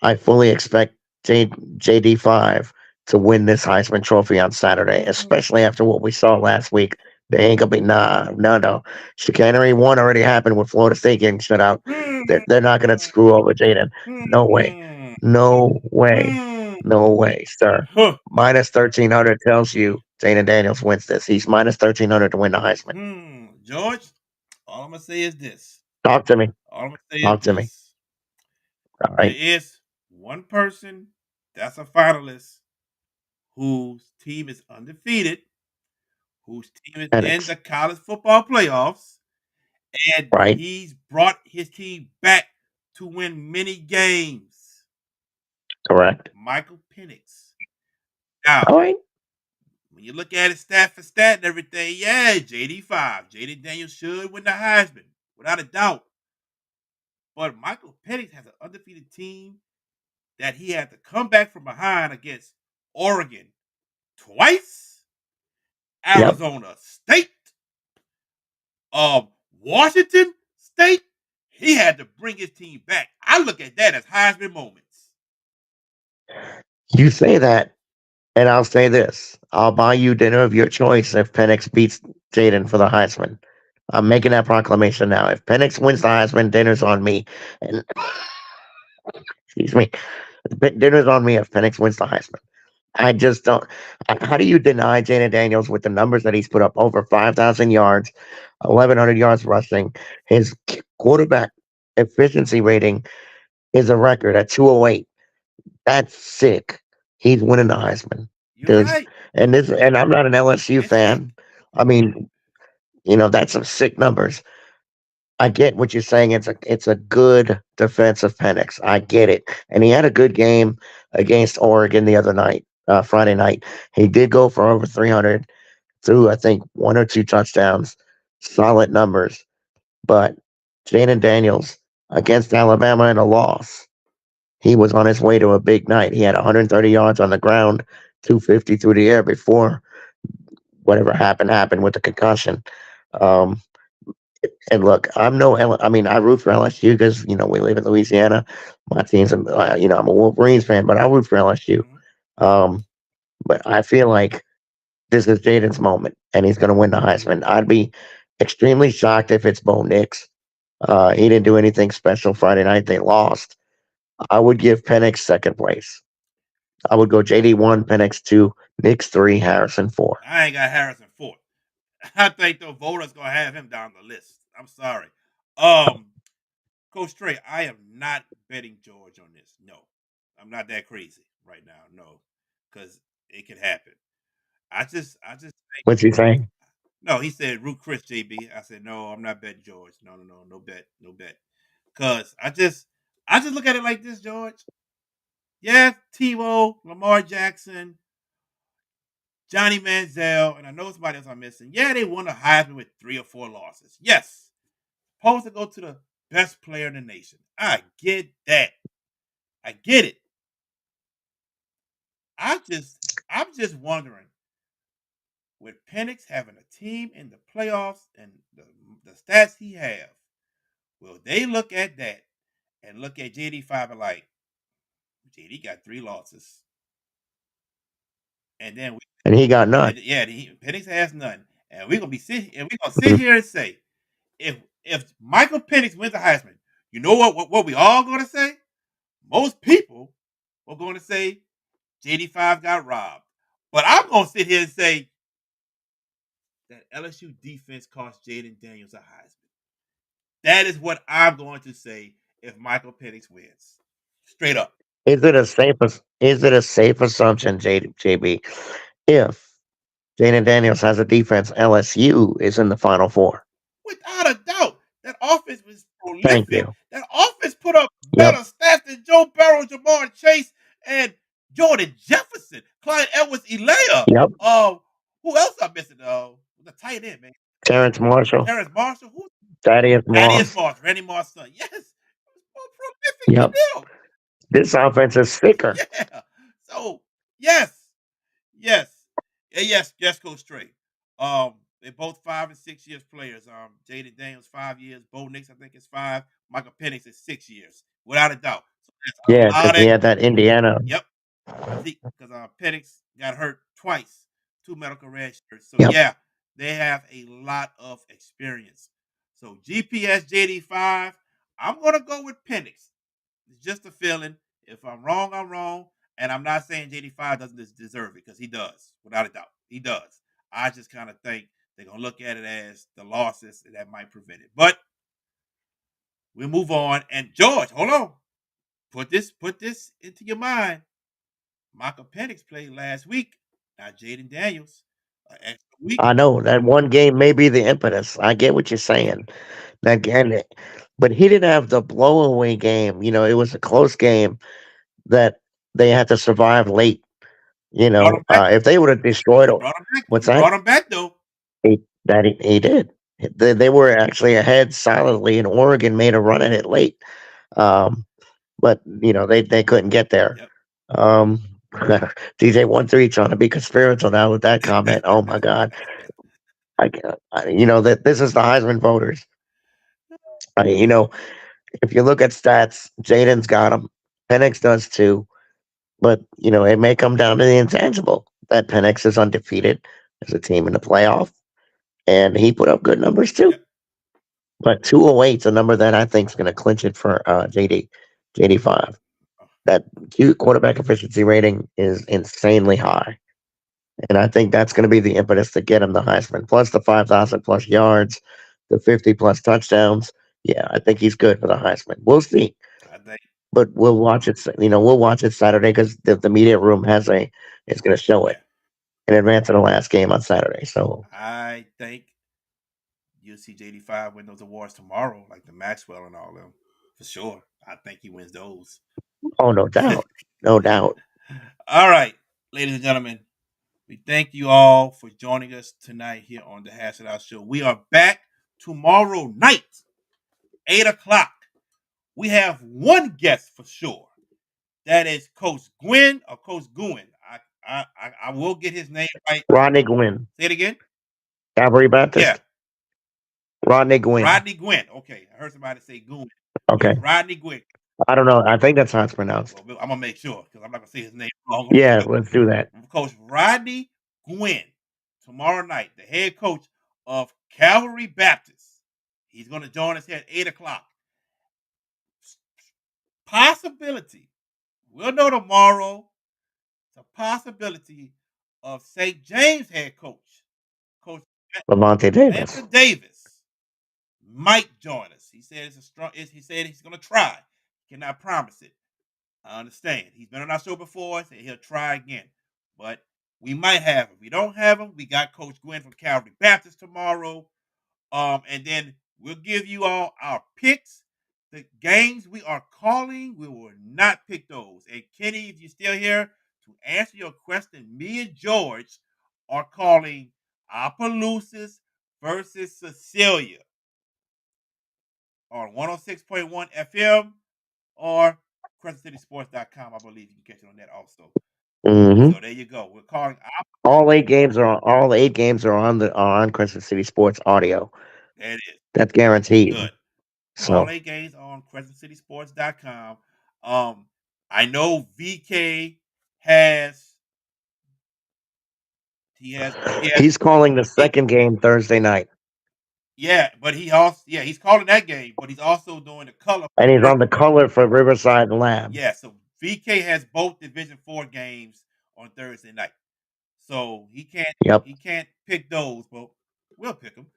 I fully expect JD5 to win this Heisman Trophy on Saturday, especially after what we saw last week. They ain't gonna be no. Chicanery one already happened with Florida State getting shut out. They're not gonna screw over Jaden. No way. No way. No way, sir. Minus 1300 tells you Jaden Daniels wins this. He's minus 1300 to win the Heisman.
George, all I'm gonna say is this.
Talk to me.
All I'm gonna say is
Talk to me.
this.
All
There
right.
is one person that's a finalist whose team is undefeated, whose team is in
Penix.
the college football playoffs, and
Right.
he's brought his team back to win many games.
Correct.
Michael Penix. Now,
All right.
when you look at it stat for stat and everything, yeah, JD5. Jaden Daniels should win the Heisman, without a doubt. But Michael Penix has an undefeated team that he had to come back from behind against Oregon twice, Arizona State, Washington State. He had to bring his team back. I look at that as Heisman moments.
You say that, and I'll say this: I'll buy you dinner of your choice if Penix beats Jaden for the Heisman. I'm making that proclamation now. If Penix wins the Heisman, dinner's on me. And excuse me, dinner's on me if Penix wins the Heisman. I just don't. How do you deny Jaden Daniels with the numbers that he's put up? Over 5,000 yards, 1,100 yards rushing. His quarterback efficiency rating is a record at 208. That's sick. He's winning the Heisman.
You're right.
And I'm not an LSU
It's
fan. I mean, that's some sick numbers. I get what you're saying. It's a good defensive Penix. I get it. And he had a good game against Oregon the other night, Friday night. He did go for over 300 through, I think, one or two touchdowns. Solid numbers. But Jaden Daniels against Alabama in a loss, he was on his way to a big night. He had 130 yards on the ground, 250 through the air before whatever happened with the concussion. And look, I root for LSU because we live in Louisiana. My team's, I'm a Wolverines fan, but I root for LSU. But I feel like this is Jaden's moment, and he's going to win the Heisman. I'd be extremely shocked if it's Bo Nix. He didn't do anything special Friday night. They lost. I would give Penix second place. I would go JD 1, Penix 2, Nix 3, Harrison 4.
I ain't got Harrison 4. I think the voters gonna have him down the list. I'm sorry. Coach Trey, I am not betting George on this. No, I'm not that crazy right now. No, because it could happen. I just think.
What's he saying?
No, he said root Chris JB. I said no, I'm not betting George. No bet. Cause I just look at it like this, George. Yeah, Tebow, Lamar Jackson, Johnny Manziel, and I know somebody else I'm missing. Yeah, they won the Heisman with 3 or 4 losses. Yes. Supposed to go to the best player in the nation. I get that. I get it. I'm just wondering, with Penix having a team in the playoffs and the stats he have, will they look at that and look at JD5 and like, JD got 3 losses. And then
he got none.
Penix has none. And we're gonna sit here and say, if Michael Penix wins the Heisman, you know what we all gonna say? Most people are gonna say JD5 got robbed. But I'm gonna sit here and say that LSU defense cost Jaden Daniels a Heisman. That is what I'm going to say if Michael Penix wins. Straight up.
Is it a safe assumption, JB, if Jaden Daniels has a defense, LSU is in the Final Four?
Without a doubt. That offense was prolific.
Thank you.
That offense put up better stats than Joe Burrow, Jamar Chase, and Jordan Jefferson, Clyde Edwards-Helaire.
Yep.
Who else I'm missing? The tight end, man.
Terrence Marshall.
Who?
Thaddeus Moss.
Randy Moss' son. Yes. It was prolific.
Yep. This offense is thicker.
Yeah. So, yes, Coach Trey. They're both 5 and 6 years players. Jaden Daniels 5 years. Bo Nix, I think, is 5. Michael Penix is 6 years, without a doubt. So
because he had that Indiana.
Yep. Because Penix got hurt twice, 2 medical red shirts. So yeah, they have a lot of experience. So GPS JD5, I'm gonna go with Penix. It's just a feeling. If I'm wrong, I'm wrong. And I'm not saying JD5 doesn't deserve it, because he does, without a doubt. He does. I just kind of think they're going to look at it as the losses that might prevent it. But we'll move on. And George, hold on. Put this into your mind. Michael Penix played last week, not Jaden Daniels. Extra week.
I know that one game may be the impetus. I get what you're saying. Again, but he didn't have the blowaway game. It was a close game that they had to survive late.
Brought him back.
If they would have destroyed,
He brought him back.
what's
He
that?
brought him back though.
He did. They were actually ahead solidly, and Oregon made a run at it late. Um, but they couldn't get there.
Yep.
DJ 13 trying to be conspiratorial now with that comment. Oh my God! That this is the Heisman voters. If you look at stats, Jaden's got him. Penix does too. But it may come down to the intangible that Penix is undefeated as a team in the playoff, and he put up good numbers too.
Yep.
But 208 is a number that I think is going to clinch it for JD5. That quarterback efficiency rating is insanely high. And I think that's going to be the impetus to get him the Heisman. Plus the 5,000 plus yards, the 50 plus touchdowns. Yeah, I think he's good for the Heisman. We'll see.
I think.
But we'll watch it. We'll watch it Saturday because the media room is going to show it in advance of the last game on Saturday. So
I think you'll see JD5 win those awards tomorrow, like the Maxwell and all them, for sure. I think he wins those.
Oh, no doubt. No doubt.
All right, ladies and gentlemen, we thank you all for joining us tonight here on the Hash It Out Show. We are back tomorrow night, 8 o'clock. We have one guest for sure. That is Coach Gwynn or Coach Gwynn. I will get his name right.
Rodney Gwynn.
Say it again.
Calvary Baptist.
Yeah.
Rodney Gwynn.
Rodney Gwynn. Okay, I heard somebody say Gwynn.
Okay.
Yeah, Rodney Gwynn.
I don't know. I think that's how it's pronounced.
Well, I'm gonna make sure because I'm not gonna say his name wrong.
Yeah, let's do that.
Coach Rodney Gwynn tomorrow night, the head coach of Calvary Baptist. He's gonna join us here at 8 o'clock. Possibility. We'll know tomorrow. The possibility of St. James head coach, Coach
Lavonte Davis.
Anthony Davis, might join us. He said it's a strong. He said he's going to try. Cannot promise it. I understand. He's been on our show before. Said he'll try again, but we might have him. If we don't have him, we got Coach Gwynn from Calvary Baptist tomorrow. And then we'll give you all our picks. The games we are calling, we will not pick those. And Kenny, if you're still here, to answer your question, me and George are calling Opelousas versus Cecilia on 106.1 FM or CrescentCitySports.com. I believe you can catch it on that also.
Mm-hmm.
So there you go. We're calling
all 8 games are on Crescent City Sports Audio.
There it is.
That's guaranteed.
Good.
So
all 8 games on CrescentCitySports.com. I know VK he's
calling the second game Thursday night.
Yeah, but he's calling that game, but he's also doing the color.
And he's on the color for Riverside Lab.
Yeah, so VK has both Division 4 games on Thursday night. So he can't pick those, but we'll pick them.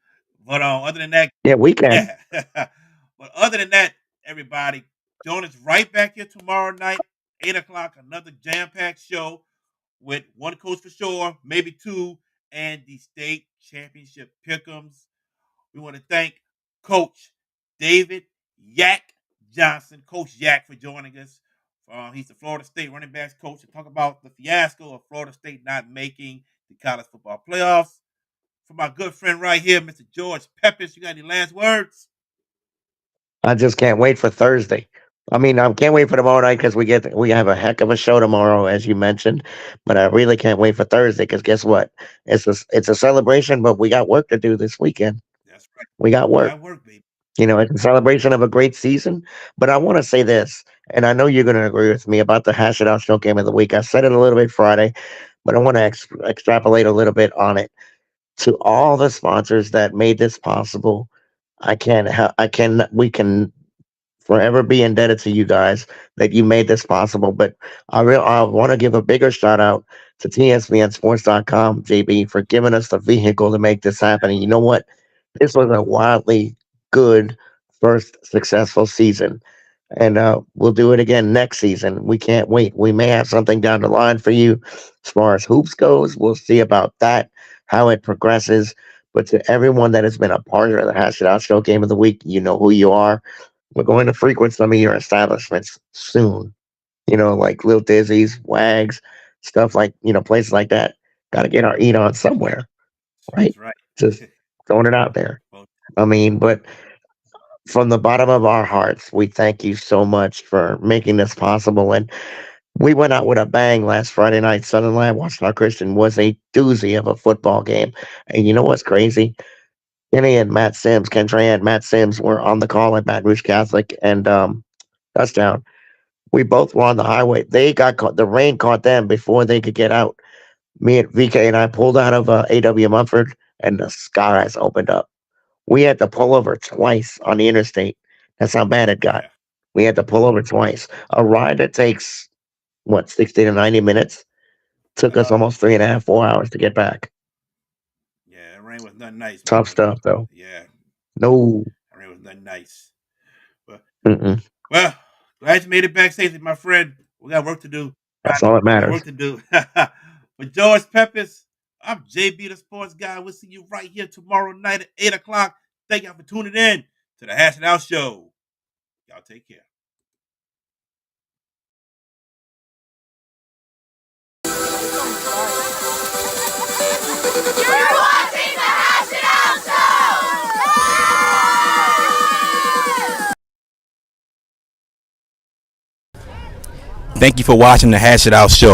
But other than that,
yeah, we can.
Yeah. But other than that, everybody, join us right back here tomorrow night, 8 o'clock, another jam-packed show with one coach for sure, maybe 2, and the state championship pick'ems. We want to thank Coach David Yak Johnson, Coach Yak, for joining us. He's the Florida State running backs coach to talk about the fiasco of Florida State not making the college football playoffs. For my good friend right here, Mr. George Peppers, you got any last words?
I just can't wait for Thursday. I mean, I can't wait for tomorrow night because we have a heck of a show tomorrow, as you mentioned. But I really can't wait for Thursday because guess what? It's a celebration, but we got work to do this weekend.
That's right.
We got work.
We got work, baby.
It's a celebration of a great season. But I want to say this, and I know you're going to agree with me about the Hash It Out Show game of the week. I said it a little bit Friday, but I want to extrapolate a little bit on it. To all the sponsors that made this possible, we can forever be indebted to you guys that you made this possible. But I want to give a bigger shout out to TSVNsports.com, JB, for giving us the vehicle to make this happen. And you know what? This was a wildly good first successful season. And we'll do it again next season. We can't wait. We may have something down the line for you as far as hoops goes. We'll see about that, how it progresses. But to everyone that has been a part of the Hash It Out Show game of the week, you know who you are. We're going to frequent some of your establishments soon. Like Little Dizzy's, Wags, stuff like, places like that. Got to get our eat on somewhere, right?
That's right.
Just throwing it out there.
Well,
I mean, but from the bottom of our hearts, we thank you so much for making this possible. And we went out with a bang last Friday night. Sunderland, Washington Christian was a doozy of a football game. And you know what's crazy? Kenny and Matt Sims, Kentrey and Matt Sims were on the call at Baton Rouge Catholic and touchdown. We both were on the highway. They got caught. The rain caught them before they could get out. Me and VK and I pulled out of AW Mumford, and the skies opened up. We had to pull over twice on the interstate. That's how bad it got.
yeah.
We had to pull over twice. A ride that takes, 60 to 90 minutes took us almost 3.5, 4 hours to get back.
Yeah, rain was nothing nice.
Tough stuff, though.
Yeah,
No.
rain was nothing nice. But,
Mm-mm.
well, glad you made it back safely, my friend. We got work to do.
That's all that
We got
matters.
work to do. For George Peppers, I'm JB the Sports Guy. We'll see you right here tomorrow night at 8 o'clock. Thank y'all for tuning in to the Hash It Out Show. Y'all take care.
You're watching the Hash It Out Show!
Thank you for watching the Hash It Out Show.